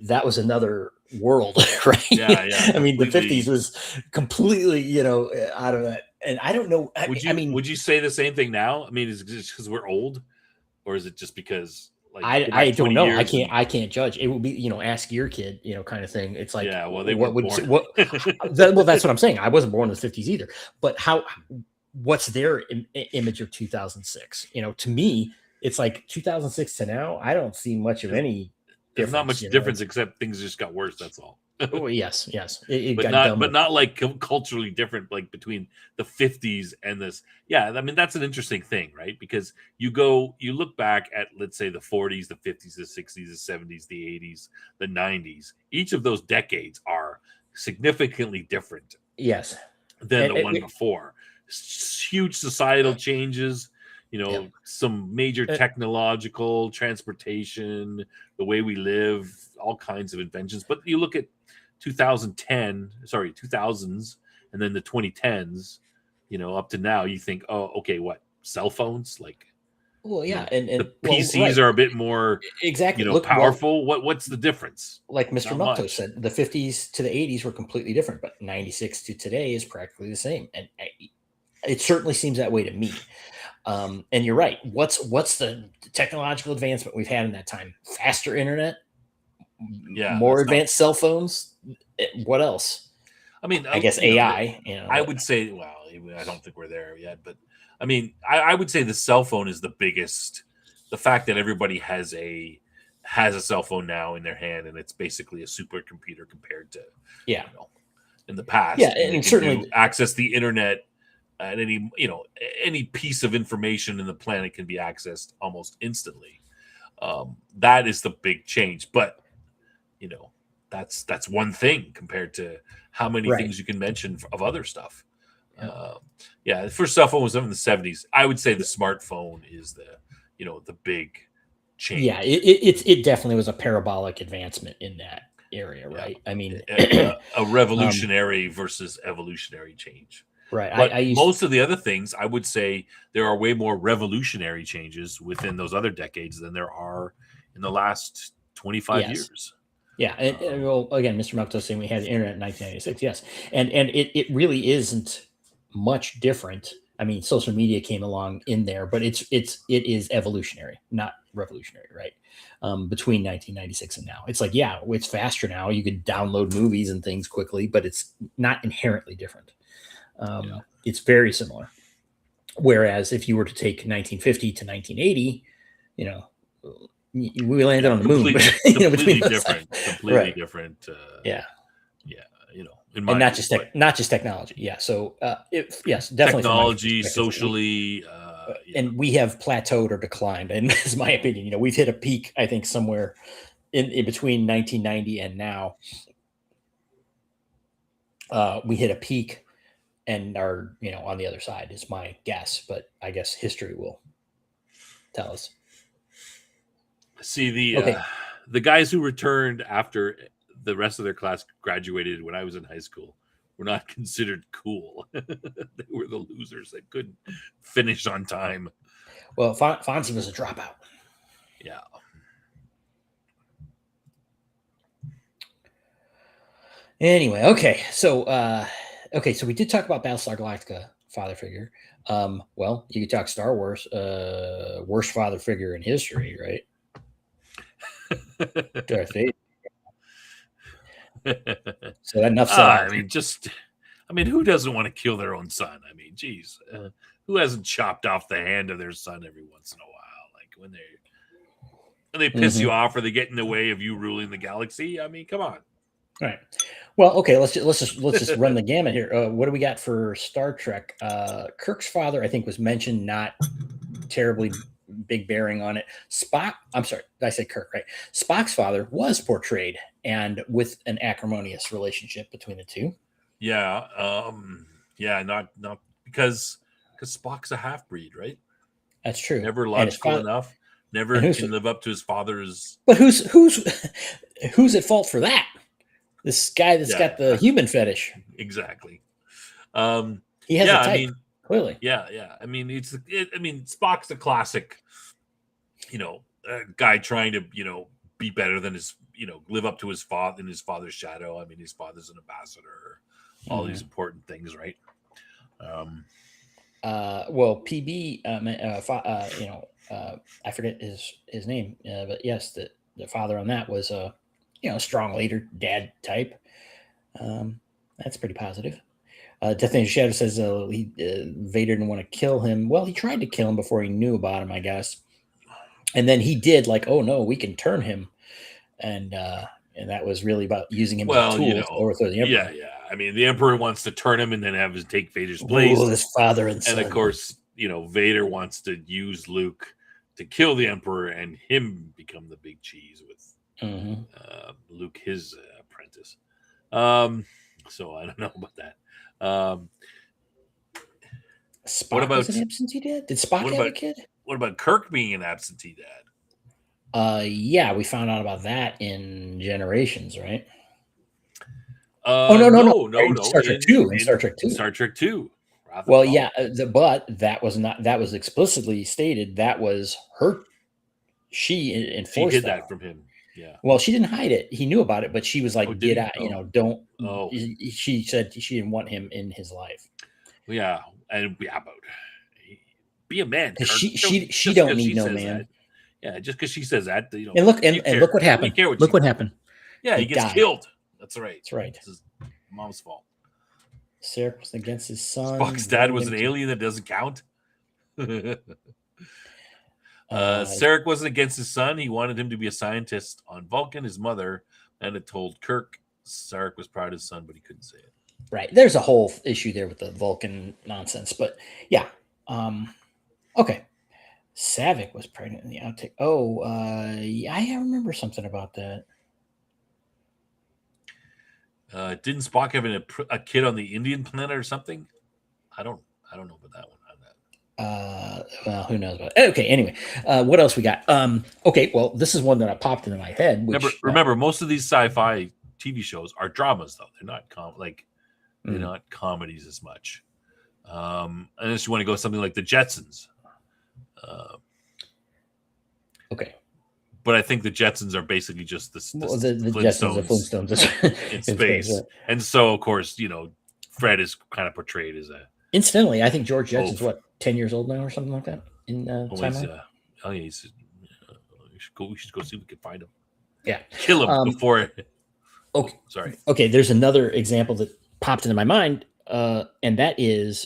that was another world, right? Yeah. I mean, the 50s was completely, out of that. And I don't know. Would you say the same thing now? I mean, is it just because we're old, or is it just because? Like, I don't know. I can't judge. It will be, ask your kid, kind of thing. It's like, yeah, well, they were born. Well, that's what I'm saying. I wasn't born in the 50s either. But what's their image of 2006? To me, it's like 2006 to now. I don't see much of any. There's not much difference except things just got worse. That's all. Oh, yes. But not like culturally different, like between the 50s and this. Yeah, I mean, that's an interesting thing, right? Because you look back at, let's say, the 40s, the 50s, the 60s, the 70s, the 80s, the 90s. Each of those decades are significantly different. Yes. Than the one before. Huge societal changes. Some major technological transportation, the way we live, all kinds of inventions. But you look at 2000s, and then the 2010s, up to now, you think, oh, okay, what, cell phones? Like, well, yeah, and the PCs are a bit more exactly powerful. What's the difference? Like Mr. Mukto said, the 50s to the 80s were completely different, but 96 to today is practically the same, and it certainly seems that way to me. And you're right. What's the technological advancement we've had in that time? Faster internet, more advanced cell phones. What else? I mean, I guess AI. I would say, well, I don't think we're there yet, but I mean, I would say the cell phone is the biggest. The fact that everybody has a cell phone now in their hand, and it's basically a supercomputer compared to in the past. Yeah, and certainly access the internet. And any piece of information in the planet can be accessed almost instantly. That is the big change. But that's one thing compared to how many things you can mention of other stuff. The first cell phone was in the 70s. I would say the smartphone is the big change. Yeah, it definitely was a parabolic advancement in that area, right? I mean, a revolutionary versus evolutionary change. Right. But most of the other things, I would say there are way more revolutionary changes within those other decades than there are in the last 25 years. Yeah. And well, again, Mr. Mukto saying we had the internet in 1996. Yes. And it really isn't much different. I mean, social media came along in there, but it is evolutionary, not revolutionary, right? Between 1996 and now. It's like, it's faster now. You could download movies and things quickly, but it's not inherently different. It's very similar. Whereas if you were to take 1950 to 1980, We landed on the moon, but, completely between different, Right. different. Yeah, in my and not view, just but not just technology. Yeah, so yes, definitely from my technology, perspective, socially, and we have plateaued or declined, in is my opinion. We've hit a peak, I think, somewhere in between 1990 and now. We hit a peak and are on the other side is my guess, but I guess history will tell us. see Okay. the guys who returned after the rest of their class graduated when I was in high school were not considered cool. They were the losers that couldn't finish on time. Well, Fonzie was a dropout. Yeah. Anyway, okay. So so we did talk about Battlestar Galactica father figure. Well, you could talk Star Wars, worst father figure in history, right? Darth Vader. So enough said. I mean, who doesn't want to kill their own son? I mean, geez, who hasn't chopped off the hand of their son every once in a while? Like when they piss you off or they get in the way of you ruling the galaxy. I mean, come on. All right. Well, okay. Let's just run the gamut here. What do we got for Star Trek? Kirk's father, I think, was mentioned. Not terribly big bearing on it. Spock. I'm sorry. Did I say Kirk? Right. Spock's father was portrayed, and with an acrimonious relationship between the two. Yeah. Not because Spock's a half breed, right? That's true. Never logical enough. Never can live up to his father's. But who's at fault for that? This guy that's got the human fetish. Exactly. He has a type, clearly. Yeah. I mean, Spock's the classic, guy trying to, be better than his, live up to his father in his father's shadow. I mean, his father's an ambassador, all these important things, right? Well, PB, I forget his name, but yes, the father on that was a strong leader, dad type. That's pretty positive. Death Angel Shadow says Vader didn't want to kill him. Well, he tried to kill him before he knew about him, I guess. And then he did, like, oh no, we can turn him, and that was really about using him as a tool to overthrow the Emperor. Yeah. I mean, the Emperor wants to turn him and then have him take Vader's place. This father and son. And of course, Vader wants to use Luke to kill the Emperor and him become the big cheese with Luke, his apprentice. So I don't know about that. Spock was an absentee dad? Did Spock have a kid? What about Kirk being an absentee dad? Yeah, we found out about that in Generations, right? No. Star Trek 2. In Star Trek 2. Star Trek 2. Well, yeah, but that was explicitly stated. That was her. She enforced hid that from him. Yeah. Well, she didn't hide it. He knew about it, but she was like, "Get out!" Don't. Oh. She said she didn't want him in his life. Yeah, but be a man. She don't need no man. That. Yeah, just because she says that, And look what happened. Look what happened. Yeah, he gets killed. That's right. That's right. It's his mom's fault. Sarek was against his son. Spock's dad was an alien that doesn't count. Sarek wasn't against his son. He wanted him to be a scientist on Vulcan. His mother and had told Kirk Sarek was proud of his son, but he couldn't say it. Right. There's a whole issue there with the Vulcan nonsense, but yeah. Okay. Savick was pregnant in the outtake. Oh, yeah, I remember something about that. Didn't Spock have a kid on the Indian planet or something? I don't know about that one. Well, who knows about it? Okay, anyway, what else we got? Okay, well, this is one that popped into my head. Remember, most of these sci-fi TV shows are dramas, though. They're not they're not comedies as much. Unless you want to go something like the Jetsons. Okay. But I think the Jetsons are basically just the Flintstones in space. Right. And so, of course, Fred is kind of portrayed as a... Incidentally, I think George Jetson's, 10 years old now or something like that? We should go see if we can find him. Yeah. Kill him before... Okay. Sorry. Okay, there's another example that popped into my mind, and that is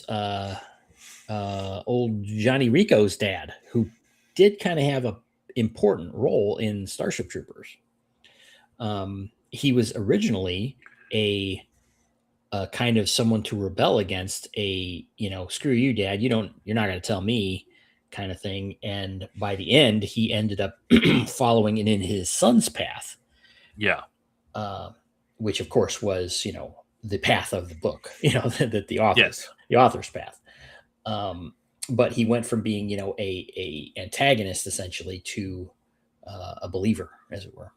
old Johnny Rico's dad, who did kind of have important role in Starship Troopers. He was originally a kind of someone to rebel against, screw you, Dad, you're not going to tell me kind of thing. And by the end, he ended up following in his son's path. Yeah. Which of course was, the path of the book, that the author's path. But he went from being, a antagonist essentially to a believer, as it were.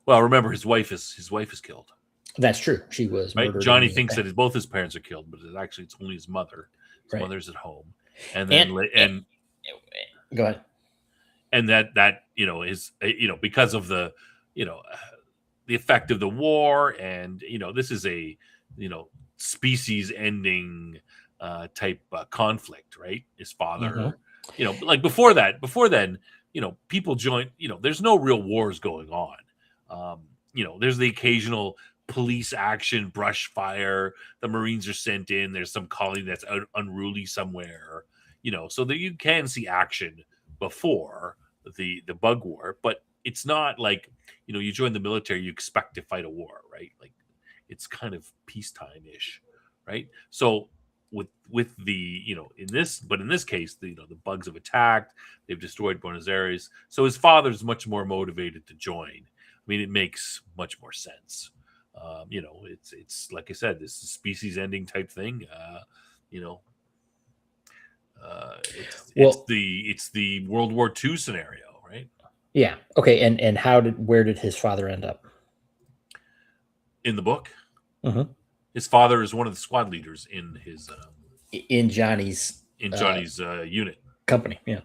Well, remember his wife is killed. That's true. She was right. murdered. Johnny thinks that both his parents are killed, but it's only his mother. His mother's at home, and then go ahead. And that is because of the the effect of the war, and this is a species ending type conflict, right? His father, like before then, people join. There's no real wars going on. There's the occasional police action, brush fire. The Marines are sent in. There's some colony that's unruly somewhere. So that you can see action before the bug war, but it's not like you join the military, you expect to fight a war, right? Like it's kind of peacetime-ish, right? So with the in this case the bugs have attacked, they've destroyed Buenos Aires, so his father's much more motivated to join. I mean, it makes much more sense. It's like I said, this is species ending type thing. It's the World War II scenario, right? Yeah. Okay. And where did his father end up in the book? Mm-hmm. His father is one of the squad leaders in his in Johnny's unit company. Yeah.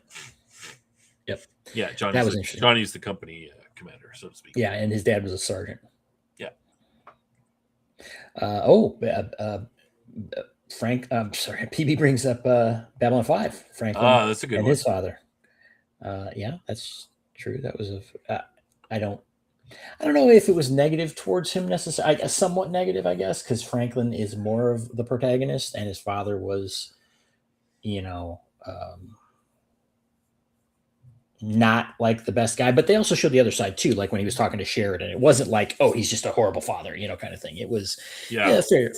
Yep. Yeah. That was interesting. Johnny's the company commander, so to speak. Yeah, and his dad was a sergeant. Yeah. Frank. I'm sorry. PB brings up Babylon 5. Franklin. That's a good and one. His father. Yeah, that's true. That was I don't know if it was negative towards him necessarily. Somewhat negative, I guess, because Franklin is more of the protagonist, and his father was, not like the best guy. But they also showed the other side too, like when he was talking to Sheridan. It wasn't like, oh, he's just a horrible father, kind of thing. It was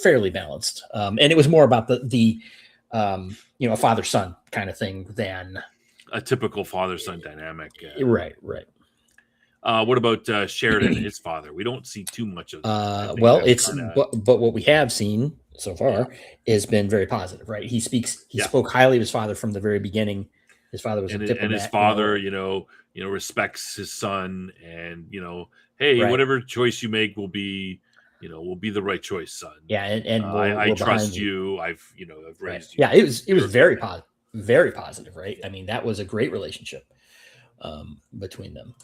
fairly balanced, and it was more about the a father-son kind of thing than a typical father-son dynamic. Right. What about Sheridan and his father? We don't see too much of that. But what we have seen so far has been very positive, right? He spoke highly of his father from the very beginning. His father was a diplomat, and his father, respects his son, and hey, whatever choice you make will be the right choice, son. Yeah, and I trust you. I've raised you. Yeah, it was very positive, very positive, right? I mean, that was a great relationship between them.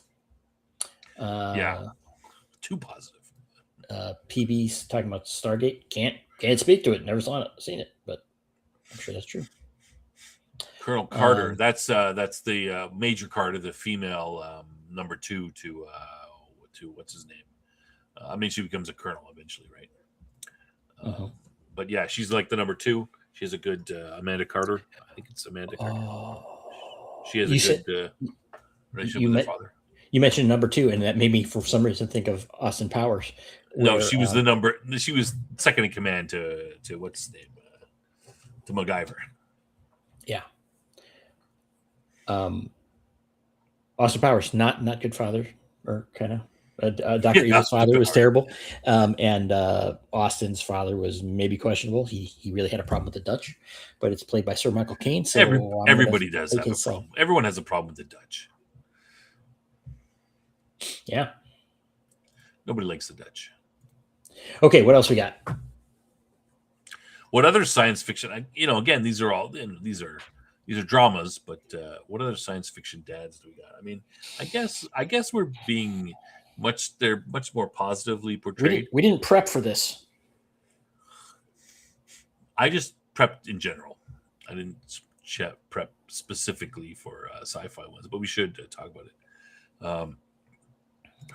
Too positive. PB's talking about Stargate. Can't speak to it. Never seen it, but I'm sure that's true. Colonel Carter. That's the Major Carter, the female number 2 to what's his name? I mean, she becomes a colonel eventually, right? But yeah, she's like the number 2. She has a good Amanda Carter. I think it's Amanda Carter. She has a good relationship with her father. You mentioned number 2, and that made me, for some reason, think of Austin Powers. No, she was she was second in command to what's his name? To MacGyver. Yeah. Austin Powers, not good father, or kind of Dr. Evil's father was terrible, and Austin's father was maybe questionable. He really had a problem with the Dutch, but it's played by Sir Michael Caine. So everybody does have a problem. Everyone has a problem with the Dutch. Yeah, nobody likes the Dutch. Okay, what else we got? What other science fiction? Again, these are all these are dramas, but what other science fiction dads do we got? I mean, I guess we're being they're much more positively portrayed. We didn't prep for this. I just prepped in general. I didn't prep specifically for sci-fi ones, but we should talk about it.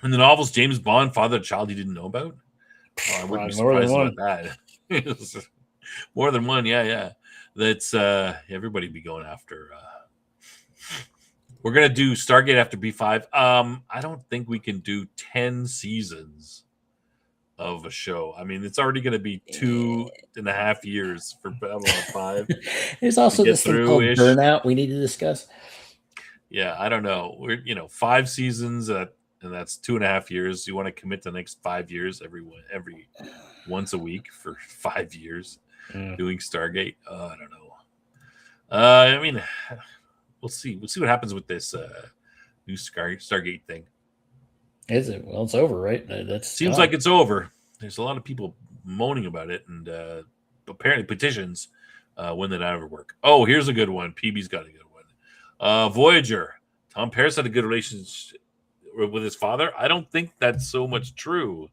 In the novels, James Bond fathered a child he didn't know about. I wouldn't be surprised about that. More than one, yeah. That's everybody be going after We're gonna do Stargate after B5. I don't think we can do 10 seasons of a show. I mean, it's already gonna be 2.5 years for Babylon 5 There's to also get this thing called through-ish. burnout we need to discuss. Yeah, I don't know. We're 5 seasons and that's 2.5 years. You want to commit the next 5 years every once a week for 5 years doing Stargate? I don't know. I mean, we'll see. We'll see what happens with this new Stargate thing. Is it? Well, it's over, right? That's Seems like it's over. There's a lot of people moaning about it, and apparently petitions when that ever work. Oh, here's a good one. PB's got a good one. Voyager. Tom Paris had a good relationship with his father. I don't think that's so much true.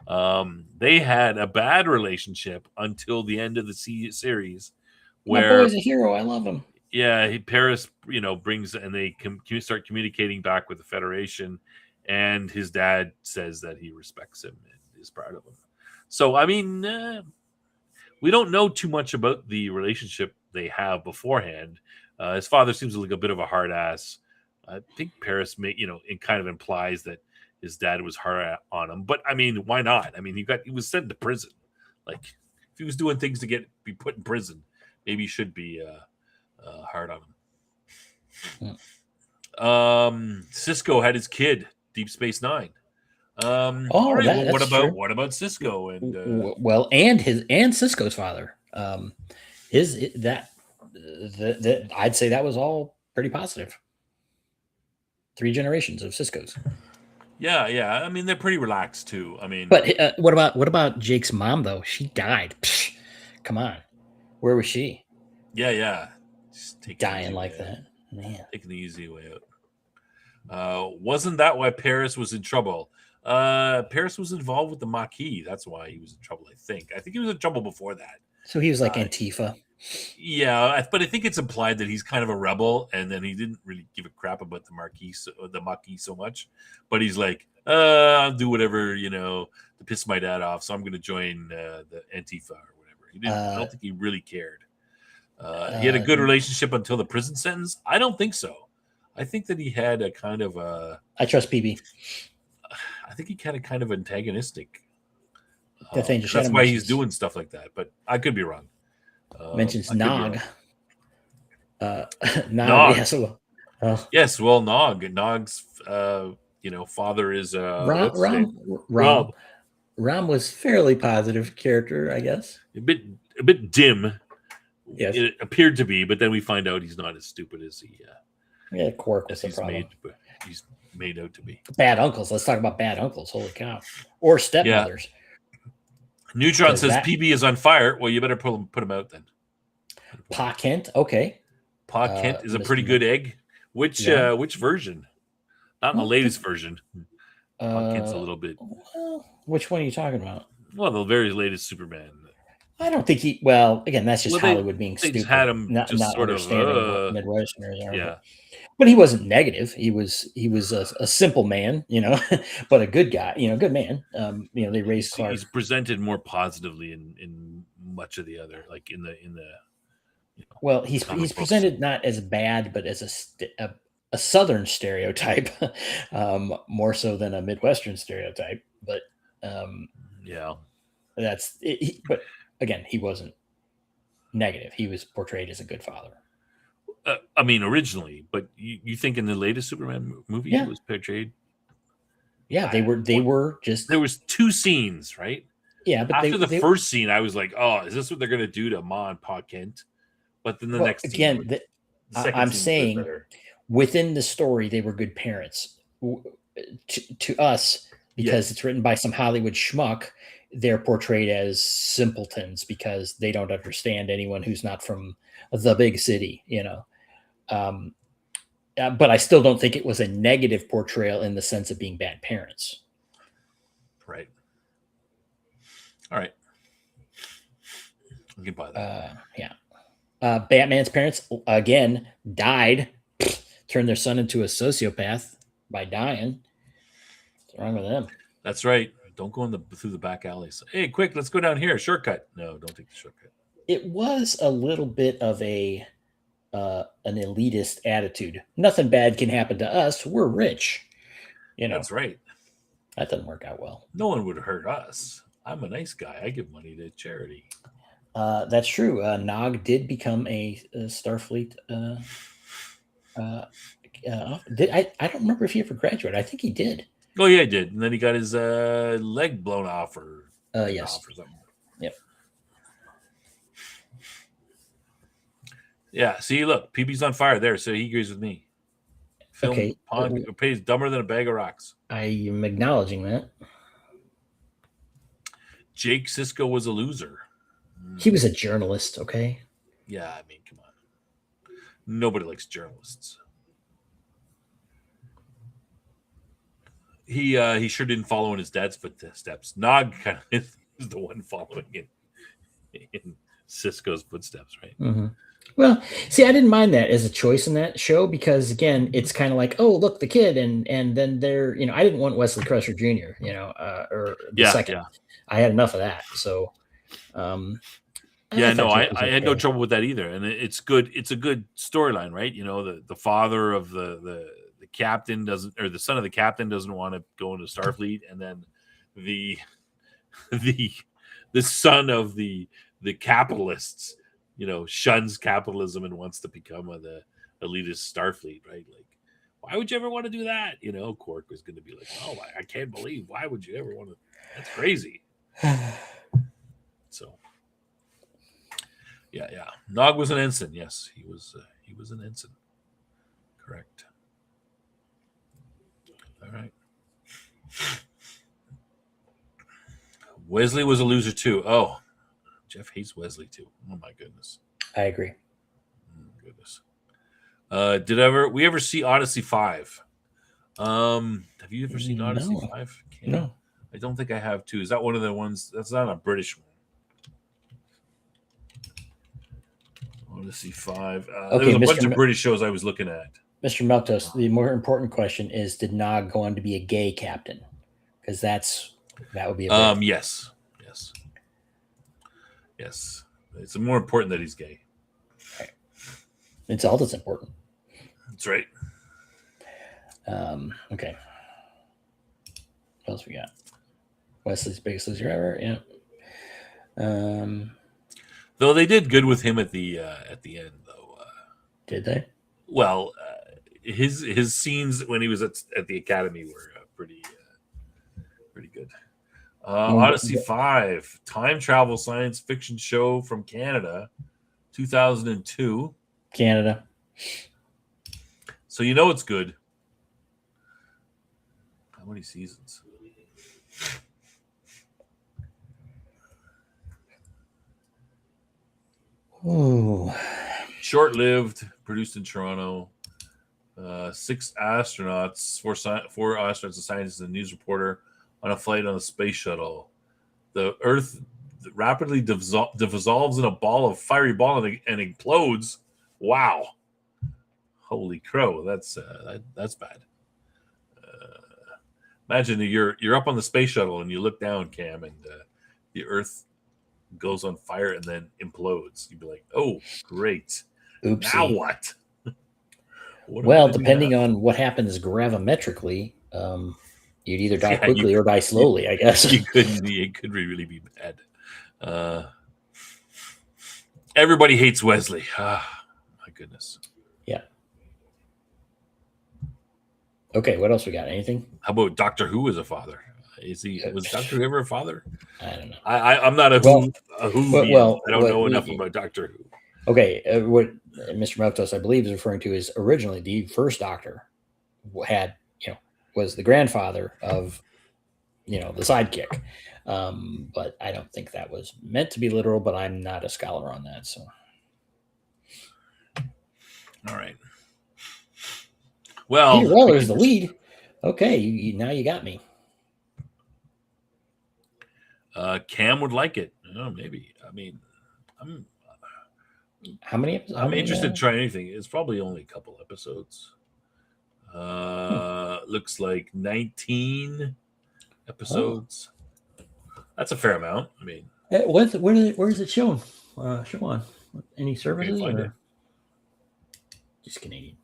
They had a bad relationship until the end of the series, my where boy's a hero. I love him. yeah, Paris, brings and they start communicating back with the Federation, and his dad says that he respects him and is proud of him. So, I mean, we don't know too much about the relationship they have beforehand. His father seems like a bit of a hard ass. I think Paris it kind of implies that his dad was hard on him. But I mean, why not? I mean, he was sent to prison. Like, if he was doing things to be put in prison, maybe he should be hard on him. Cisco had his kid, Deep Space Nine. All right, well, what about Cisco and and Cisco's father? I'd say that was all pretty positive. 3 generations of Cisco's. Yeah. I mean, they're pretty relaxed too. I mean, but what about Jake's mom though? She died. Psh, come on, where was she? Yeah. Dying like that, man. Taking the easy way out. Wasn't that why Paris was in trouble? Paris was involved with the Maquis. That's why he was in trouble. I think he was in trouble before that. So he was like Antifa. Yeah, but I think it's implied that he's kind of a rebel, and then he didn't really give a crap about the Maquis so much. But he's like, I'll do whatever to piss my dad off. So I'm going to join the Antifa or whatever. I don't think he really cared. He had a good relationship until the prison sentence. I don't think so. I think that he had a kind of a. I trust PB. I think he had a kind of antagonistic. That's why he's doing stuff like that. But I could be wrong. Mentions Nog. Nog. Yes, yes, well, Nog's father is Rom. Rom was fairly positive character, I guess. A bit dim. Yes, it appeared to be, but then we find out he's not as stupid as he. Quark was the problem. He's made out to be. Bad uncles. Let's talk about bad uncles. Holy cow! Or stepmothers. Yeah. Neutron says PB is on fire. Well, you better put him out then. Pa Kent, okay. Pa Kent is a pretty good egg. Which version? Not in the latest version. Pa Kent's a little bit. Well, which one are you talking about? Well, the very latest Superman. I don't think he. Well, again, that's just Hollywood being stupid. Just had him not sort understanding of what Midwesterners are. Yeah. But he wasn't negative. He was a simple man, but a good guy, good man. They raised Clark. He's presented more positively in much of the other, like in the. Well, he's presented not as bad, but as a Southern stereotype, more so than a Midwestern stereotype. But yeah, that's it. But again, he wasn't negative. He was portrayed as a good father. I mean, originally, but you think in the latest Superman movie it was portrayed? Yeah, they were just. There was 2 scenes, right? Yeah, but after the first scene, I was like, "Oh, is this what they're going to do to Ma and Pa Kent?" But then the next again, scene, I'm saying within the story they were good parents. To us, because it's written by some Hollywood schmuck, they're portrayed as simpletons because they don't understand anyone who's not from the big city, but I still don't think it was a negative portrayal in the sense of being bad parents. Right. All right. I can buy that. Yeah. Batman's parents, again, died, turned their son into a sociopath by dying. What's wrong with them? That's right. Don't go through the back alleys. Hey, quick, let's go down here. Shortcut. No, don't take the shortcut. It was a little bit of a an elitist attitude. Nothing bad can happen to us. We're rich. That's right. That doesn't work out well. No one would hurt us. I'm a nice guy. I give money to charity. That's true. Nog did become a Starfleet. I don't remember if he ever graduated. I think he did. Oh yeah, he did. And then he got his leg blown off or yes. off or something. Yep. Yeah. See, look, PB's on fire there, so he agrees with me. Film Okay. pays dumber than a bag of rocks. I am acknowledging that. Jake Sisko was a loser. He was a journalist, okay? Yeah, I mean, come on. Nobody likes journalists. He sure didn't follow in his dad's footsteps. Nog kind of is the one following in Sisko's footsteps, right? Mm-hmm. Well, see, I didn't mind that as a choice in that show because, again, it's kind of like, oh, look, the kid, and then they're, I didn't want Wesley Crusher Jr., or the second. Yeah. I had enough of that, so. I had no trouble with that either, and it's good. It's a good storyline, right? The father of the captain doesn't, or the son of the captain doesn't want to go into Starfleet, and then the son of the capitalists, shuns capitalism and wants to become the elitist Starfleet, right? Like, why would you ever want to do that? Quark was going to be like, oh, I can't believe, why would you ever want to? That's crazy. So. Yeah. Nog was an ensign. Yes, he was an ensign. Correct. All right. Wesley was a loser too. Oh, Jeff hates Wesley too. Oh my goodness. I agree. Oh, goodness. Did we ever see Odyssey 5? Have you ever seen Odyssey 5? No. I don't think I have too. Is that one of the ones? That's not a British one. Odyssey 5. There was a bunch of British shows I was looking at. Mr. Meltos, the more important question is, did Nog go on to be a gay captain? Because that would be a yes. It's more important that he's gay. Right. It's all that's important. That's right. Okay. What else we got? Wesley's biggest loser ever. Yeah. Though they did good with him at the end, though. Did they? Well, his scenes when he was at the academy were pretty good. Odyssey 5, time travel science fiction show from Canada, 2002. Canada. So it's good. How many seasons? Ooh. Short-lived, produced in Toronto. 6 astronauts, four astronauts, a scientist, and a news reporter on a flight on a space shuttle. The Earth rapidly dissolves in a fiery ball and implodes. Wow! Holy crow! That's bad. Imagine that you're up on the space shuttle and you look down, Cam, and the Earth goes on fire and then implodes. You'd be like, oh, great. Oopsie. Now what? Well, depending on what happens gravimetrically, you'd either die quickly or die slowly, I guess. It could really be bad. Everybody hates Wesley. My goodness. Yeah. Okay, what else we got? Anything? How about Doctor Who as a father? Was Doctor Who ever a father? I don't know. I'm not a Who. I don't know enough about Doctor Who. Okay, what Mr. Meltos, I believe, is referring to is originally the first Doctor was the grandfather of the sidekick, but I don't think that was meant to be literal. But I'm not a scholar on that, so. All right. Well, Peter Weller is the lead. Okay, now you got me. Cam would like it. Maybe. I mean, how many episodes? I'm interested to try anything. It's probably only a couple episodes. Looks like 19 episodes. Oh. That's a fair amount. I mean, where is it shown? Show on any services? Just Canadian.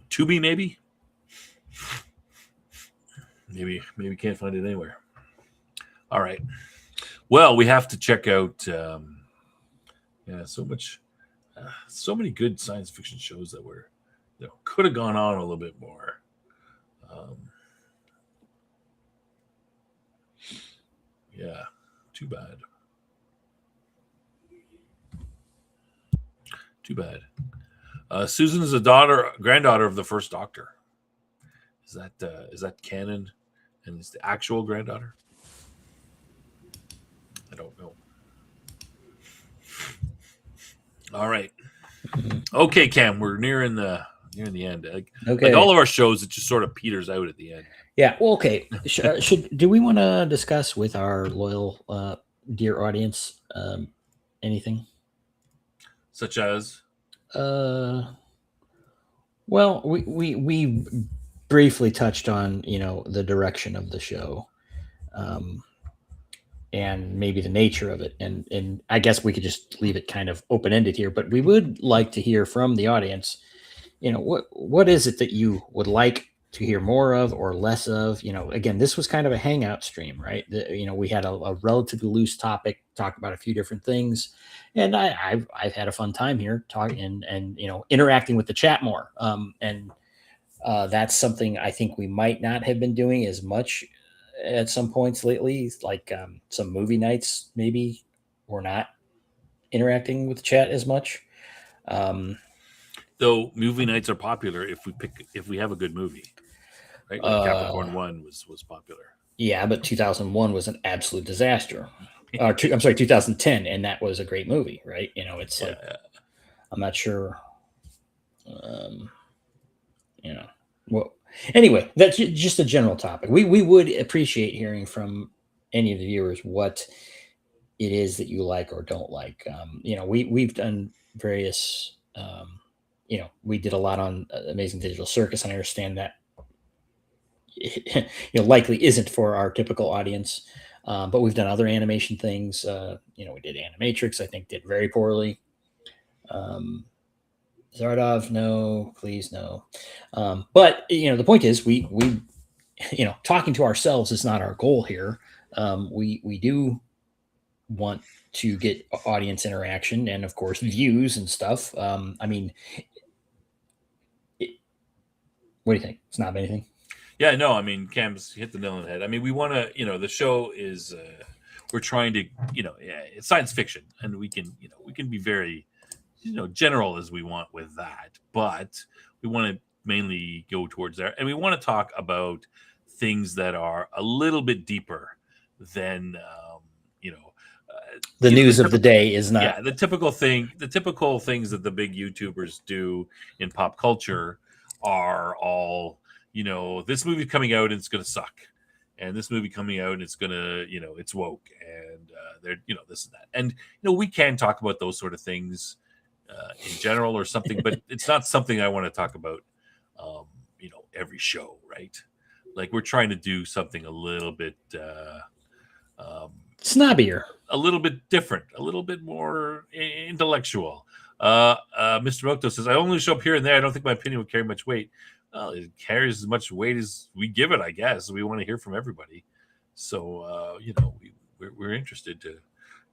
Tubi, maybe. Maybe can't find it anywhere. All right. Well, we have to check out. So many good science fiction shows that were, could have gone on a little bit more. Yeah, too bad. Too bad. Susan is a granddaughter of the first Doctor. Is that canon? And is the actual granddaughter? I don't know. All right. Okay, Cam, we're nearing the end. Like all of our shows, it just sort of peters out at the end. Yeah. Well, okay. Do we want to discuss with our loyal, dear audience anything? Such as? Well, we briefly touched on the direction of the show, and maybe the nature of it, and I guess we could just leave it kind of open ended here. But we would like to hear from the audience. What is it that you would like to hear more of or less of? Again, this was kind of a hangout stream, right? We had a relatively loose topic, talk about a few different things, and I've had a fun time here talking and interacting with the chat more. And that's something I think we might not have been doing as much at some points lately, like some movie nights, maybe we're not interacting with the chat as much. Though movie nights are popular if we have a good movie, right? Like Capricorn 1 was popular. Yeah, but 2001 was an absolute disaster. I'm sorry, 2010, and that was a great movie, right? It's like I'm not sure. Well, anyway, that's just a general topic. We would appreciate hearing from any of the viewers what it is that you like or don't like. We've done various. We did a lot on Amazing Digital Circus, and I understand that likely isn't for our typical audience. But we've done other animation things. We did Animatrix. I think did very poorly. Zardov, no, please no. But the point is, we talking to ourselves is not our goal here. We do want to get audience interaction and, of course, views and stuff. What do you think? It's not anything. Yeah, no, Cam's hit the nail on the head. We want to, the show is, we're trying to, it's science fiction, and we can be very, general as we want with that, but we want to mainly go towards there, and we want to talk about things that are a little bit deeper than, the news of the day is not. Yeah, the typical things that the big YouTubers do in pop culture are all, this movie coming out and it's going to suck, and this movie coming out and it's going to, it's woke, and they're, this and that. And, we can talk about those sort of things in general or something, but it's not something I want to talk about, every show, right? Like, we're trying to do something a little bit snobbier, a little bit different, a little bit more intellectual. Mr. Mokto says, I only show up here and there. I don't think my opinion would carry much weight. Well, it carries as much weight as we give it, I guess. We want to hear from everybody. So, we're interested to,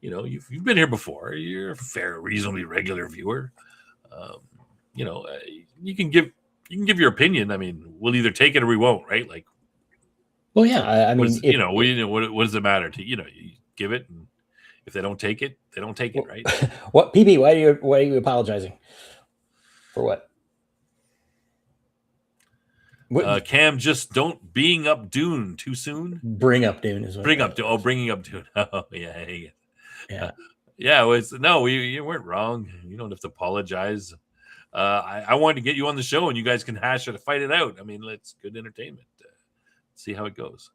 you've been here before. You're a fair, reasonably regular viewer. You can give your opinion. We'll either take it or we won't, right? Like, well, yeah. what does it matter to you give it, and if they don't take it, they don't take it, right? What, PB? Why are you apologizing for what? Cam, just don't being up Dune too soon. Bring up Dune is what bringing up Dune. Oh yeah. You weren't wrong. You don't have to apologize. I wanted to get you on the show, and you guys can fight it out. It's good entertainment. See how it goes.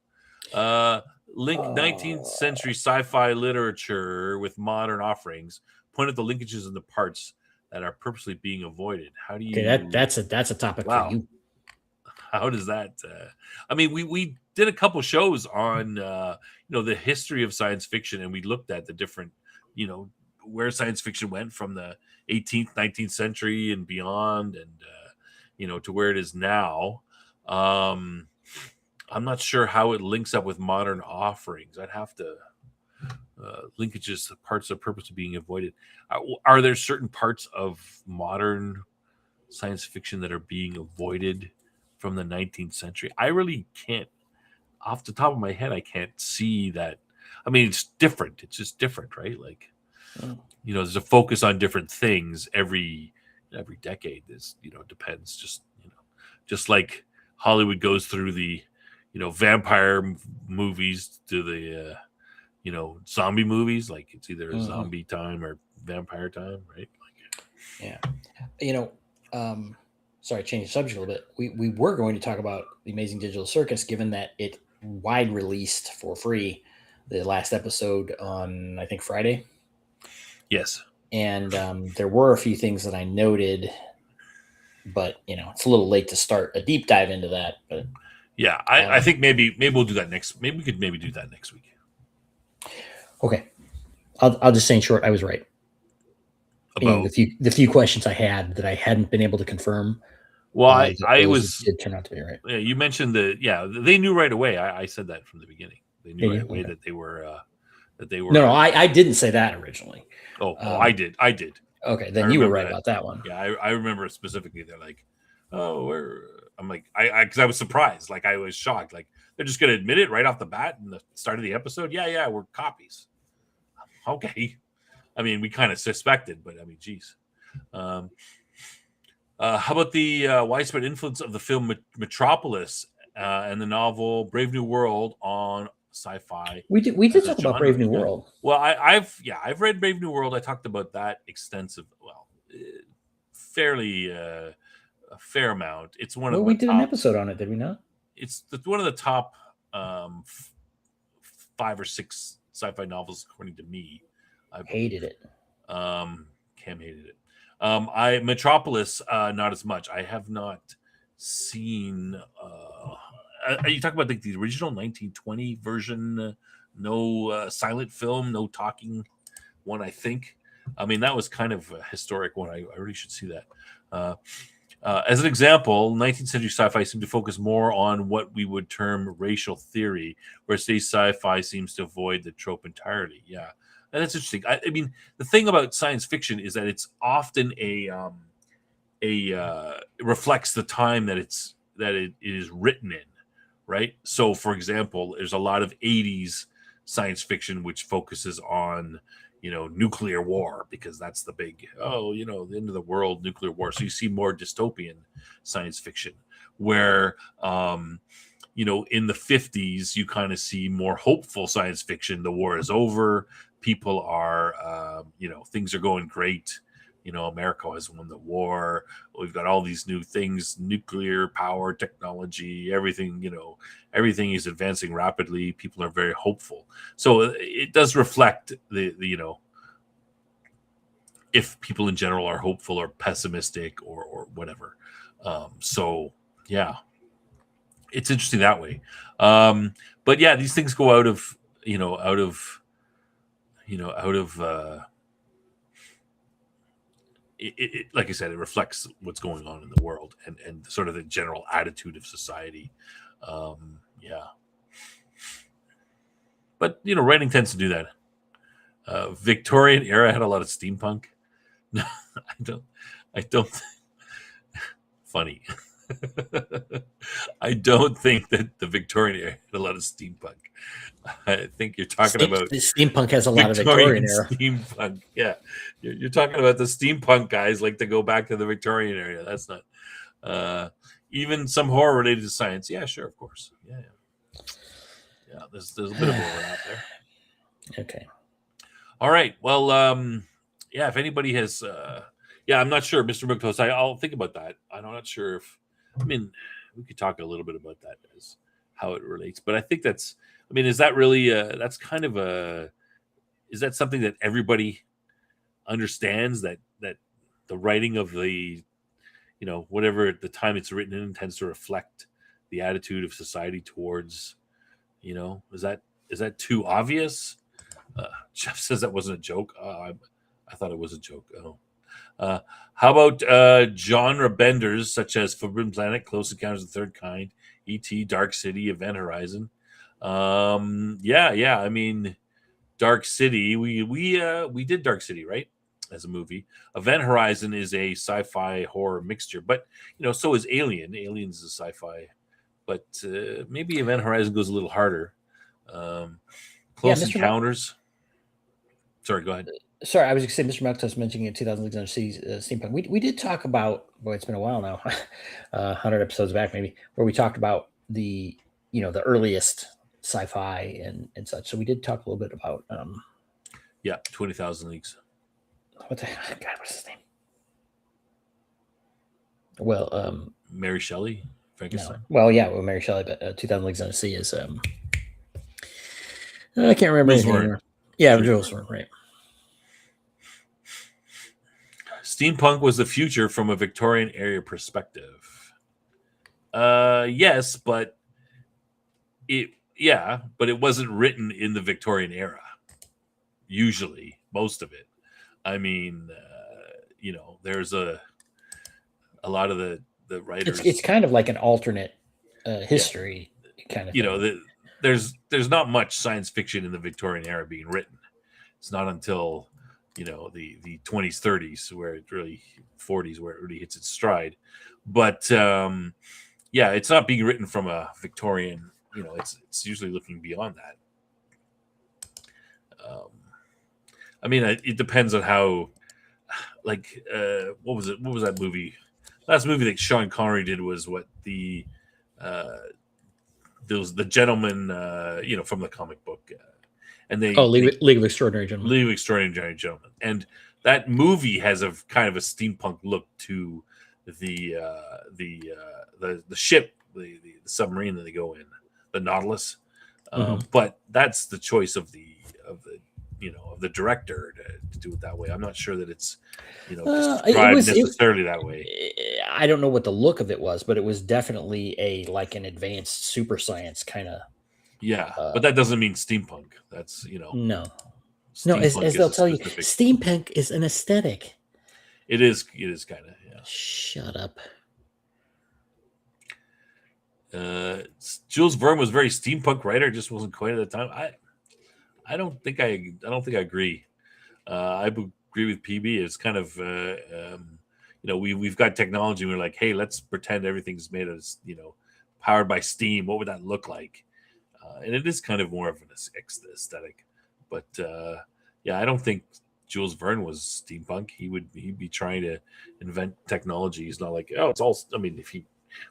Link 19th century sci-fi literature with modern offerings. Point at the linkages and the parts that are purposely being avoided. How do you? Okay, that's a topic for you. How does that? We did a couple shows on the history of science fiction, and we looked at the different where science fiction went from the 18th, 19th century and beyond, and to where it is now. I'm not sure how it links up with modern offerings. I'd have to linkages, parts of purpose of being avoided. Are there certain parts of modern science fiction that are being avoided from the 19th century? I really can't, off the top of my head, I can't see that. I mean, it's different. It's just different, right? Like, there's a focus on different things every decade. This, depends. Just like Hollywood goes through the, vampire movies to the, zombie movies. Like it's either zombie time or vampire time, right? Yeah. Sorry, change the subject a little bit. We were going to talk about the Amazing Digital Circus, given that it wide released for free the last episode on, I think, Friday. Yes. And there were a few things that I noted, but it's a little late to start a deep dive into that. But yeah, I think maybe we'll do that next. Maybe we could do that next week. Okay, I'll just say in short, I was right. About the few questions I had that I hadn't been able to confirm. Well, I did turn out to be right. Yeah, you mentioned they knew right away. I said that from the beginning. They knew right away that they were No, I didn't say that originally. I did. Okay, then you were right about that one. Yeah, I remember specifically. They're like, I'm like, because I was surprised. Like, I was shocked. Like, they're just going to admit it right off the bat in the start of the episode. Yeah, we're copies. Okay. I mean, we kind of suspected, but I mean, geez. How about the widespread influence of the film Metropolis and the novel Brave New World on sci-fi? We did talk about Brave New World. Well, I've read Brave New World. I talked about that extensive. Well, fairly a fair amount. It's one of we did an episode on it, did we not? It's one of the top 5 or 6 sci-fi novels, according to me. I hated it. Cam hated it. Metropolis, not as much. I have not seen. Are you talking about the original 1920 version? No silent film, no talking one. I think. I mean, that was kind of a historic one. I really should see that. As an example, 19th century sci-fi seemed to focus more on what we would term racial theory, whereas today's sci-fi seems to avoid the trope entirely. Yeah. And that's interesting. I mean, the thing about science fiction is that it's often it reflects the time that it is written in, right? So, for example, there's a lot of 80s science fiction which focuses on, nuclear war, because that's the big, the end of the world, nuclear war. So you see more dystopian science fiction where, in the 50s, you kind of see more hopeful science fiction. The war is over. People are, things are going great. America has won the war. We've got all these new things, nuclear power, technology, everything, everything is advancing rapidly. People are very hopeful. So it does reflect the if people in general are hopeful or pessimistic or whatever. So yeah, it's interesting that way. But yeah, these things go out of it, like I said, it reflects what's going on in the world and sort of the general attitude of society. Yeah. But, writing tends to do that. Victorian era had a lot of steampunk. No, I don't. Funny. I don't think that the Victorian era had a lot of steampunk. I think you're talking about the steampunk has a lot of Victorian era steampunk. Yeah, you're talking about the steampunk guys like to go back to the Victorian era. That's not even some horror related to science. Yeah, sure, of course. Yeah. There's a bit of overlap there. Okay. All right. Well, yeah. If anybody has, I'm not sure, Mr. McToast. I'll think about that. I'm not sure if. I mean, we could talk a little bit about that as how it relates, but I think that's. I mean, is that really? That's kind of a. Is that something that everybody understands that the writing of the, whatever the time it's written in tends to reflect the attitude of society towards, is that too obvious? Jeff says that wasn't a joke. I thought it was a joke. Oh. How about genre benders such as Forbidden Planet, Close Encounters of the Third Kind, E.T., Dark City, Event Horizon? Yeah. I mean, Dark City. We did Dark City, right? As a movie. Event Horizon is a sci-fi horror mixture, but so is Alien. Alien is a sci-fi, but maybe Event Horizon goes a little harder. Close Mr. Encounters. Sorry, go ahead. Sorry, I was going to say Mr. Maltos mentioning in 2000 Leagues Under Sea steampunk. We did talk about, boy, it's been a while now, 100 episodes back maybe, where we talked about the the earliest sci-fi and such. So we did talk a little bit about 20,000 Leagues. What the God? What's his name? Well, Mary Shelley, Frankenstein. No. Well, Mary Shelley, but 2000 Leagues Under Sea is I can't remember Jules anything Verne. anymore. Yeah, Jules Verne, right. Steampunk was the future from a Victorian era perspective. Yes, but it wasn't written in the Victorian era. Usually, most of it. I mean, there's a lot of the writers. It's kind of like an alternate history kind of thing. There's not much science fiction in the Victorian era being written. It's not until the 20s, 30s, where it really 40s, where it really hits its stride. But it's not being written from a Victorian. It's usually looking beyond that. I mean, it depends on how. Like, what was it? What was that movie? Last movie that Sean Connery did was what the gentleman, from the comic book. And League of Extraordinary Gentlemen. League of Extraordinary Gentlemen, and that movie has a kind of a steampunk look to the ship, the submarine that they go in, the Nautilus. But that's the choice of the director to do it that way. I'm not sure that it's described necessarily that way. I don't know what the look of it was, but it was definitely an advanced super science kind of. Yeah, but that doesn't mean steampunk. That's no. As they'll tell you, steampunk is an aesthetic. It is kind of, yeah. Shut up. Jules Verne was a very steampunk writer, just wasn't quite at the time. I don't think I agree. I agree with PB. It's kind of we've got technology. And we're like, hey, let's pretend everything's made of powered by steam. What would that look like? And it is kind of more of an aesthetic, but I don't think Jules Verne was steampunk. He'd be trying to invent technology. He's not like, oh, it's all. I mean, if he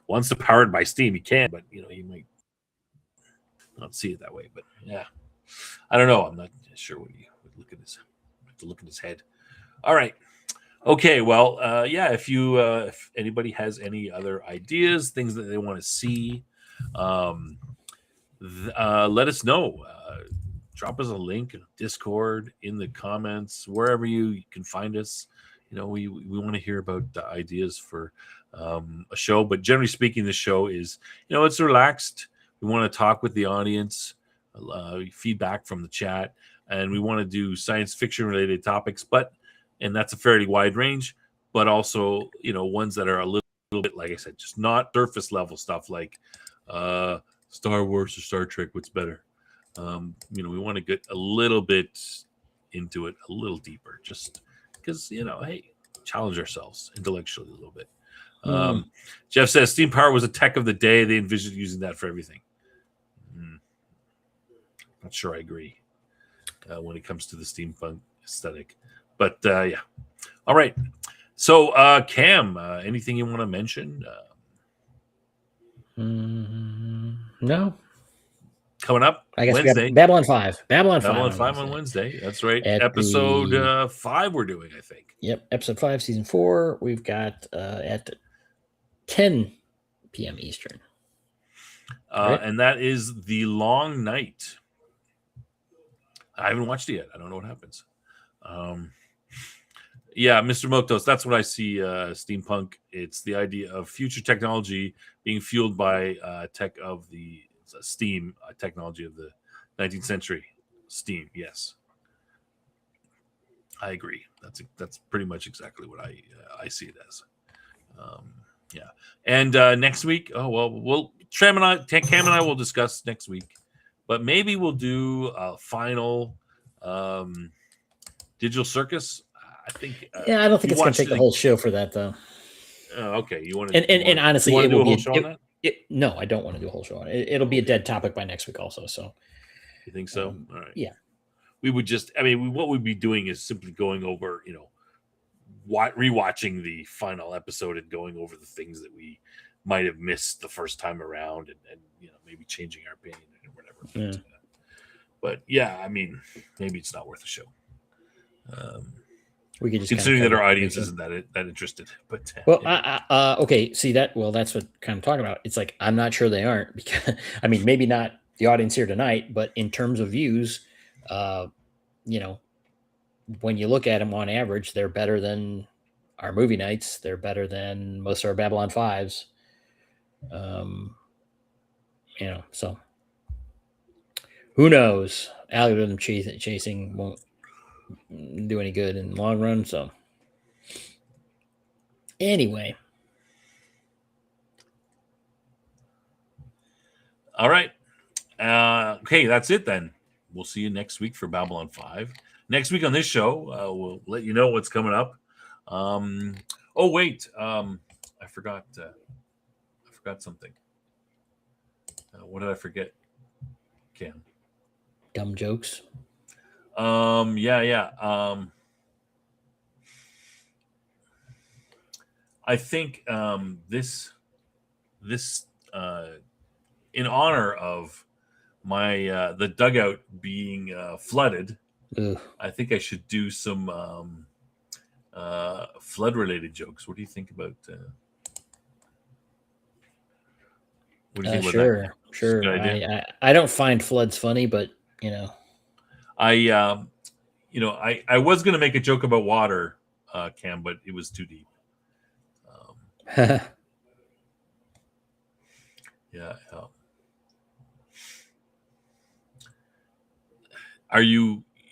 wants to power it by steam, he can, but he might not see it that way. But yeah, I don't know. I'm not sure what you would look at his head. All right. Okay. Well, if anybody has any other ideas, things that they want to see, let us know. Drop us a link in Discord, in the comments, wherever you can find us. We want to hear about ideas for a show. But generally speaking, the show is it's relaxed. We want to talk with the audience, feedback from the chat, and we want to do science fiction related topics. And that's a fairly wide range, but also ones that are a little bit, like I said, just not surface level stuff like Star Wars or Star Trek. What's better? We want to get a little bit into it, a little deeper, just because hey, challenge ourselves intellectually a little bit. Jeff says steam power was a tech of the day. They envisioned using that for everything. Not sure I agree when it comes to the steampunk aesthetic, but yeah. All right. So Cam, anything you want to mention? No. Coming up, I guess Wednesday. we got Babylon 5. Babylon 5 on Wednesday. That's right. Episode 5 we're doing, I think. Yep. Episode 5, season 4. We've got at 10 p.m. Eastern. Right? And that is The Long Night. I haven't watched it yet. I don't know what happens. Yeah, Mr. Motos, that's what I see steampunk. It's the idea of future technology being fueled by tech of the steam technology of the 19th century. Steam, yes. I agree. That's pretty much exactly what I see it as. Yeah. And next week, Cam and I will discuss next week, but maybe we'll do a final Digital Circus. I think. Yeah, I don't think you it's going to watched take the it- whole show for that, though. Okay, you want And honestly, you want it to do will a be whole show on that? No, I don't want to do a whole show on it. It'll be a dead topic by next week, also. So You think so? All right. yeah. We would just. I mean, what we'd be doing is simply going over, rewatching the final episode and going over the things that we might have missed the first time around, and maybe changing our opinion or whatever. Yeah. But yeah, I mean, maybe it's not worth a show. We could just Considering that cover our audience everything. isn't that interested. But Well, okay. See that? Well, that's what kind of talking about. It's like I'm not sure they aren't because I mean maybe not the audience here tonight, but in terms of views, when you look at them on average, they're better than our movie nights. They're better than most of our Babylon 5s. So who knows? Algorithm chasing won't do any good in the long run. So anyway. all right. Okay, that's it then. We'll see you next week for Babylon 5. Next week on this show, we'll let you know what's coming up. Oh wait, I forgot something. What did I forget? Cam. Dumb jokes. Yeah. I think this in honor of my the dugout being flooded. Ugh. I think I should do some flood related jokes. What do you think about? What do you think about that? Sure. Good idea. I don't find floods funny, but I was going to make a joke about water, Cam, but it was too deep. Yeah.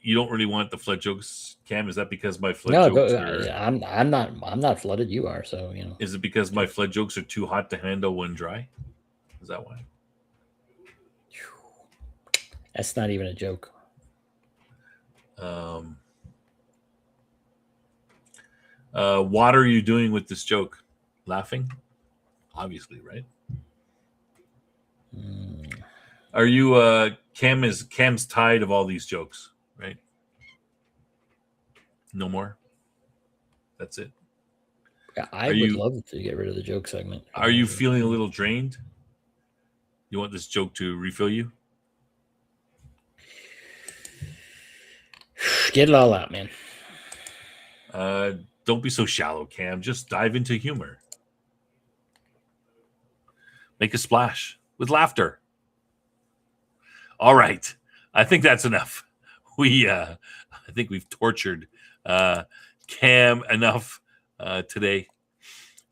You don't really want the flood jokes, Cam? Is that because my flood jokes are? I'm not flooded. You are, so Is it because my flood jokes are too hot to handle when dry? Is that why? That's not even a joke. What are you doing with this joke? Laughing? Obviously, right? Are you Cam's tired of all these jokes, right? No more? That's it. Yeah, I would love to get rid of the joke segment. Are you feeling a little drained? You want this joke to refill you? Get it all out, man. Don't be so shallow, Cam. Just dive into humor. Make a splash with laughter. All right. I think that's enough. I think we've tortured Cam enough today.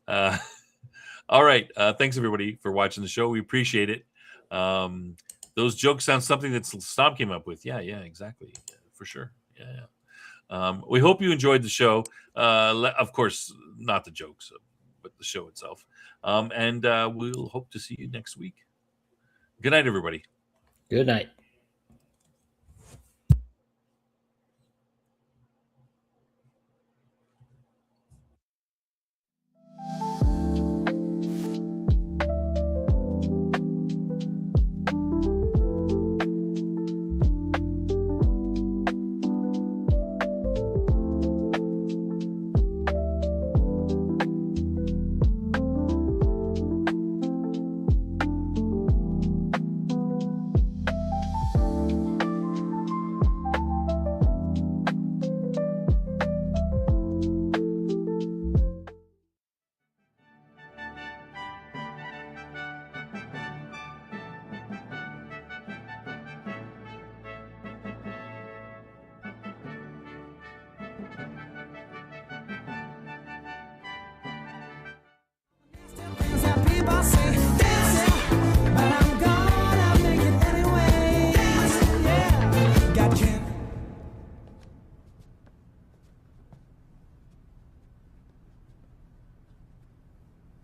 All right. Thanks everybody for watching the show. We appreciate it. Those jokes sound something that Snob came up with. Yeah, exactly. Yeah, for sure. Yeah. We hope you enjoyed the show. Of course, not the jokes, but the show itself. And we'll hope to see you next week. Good night, everybody. Good night.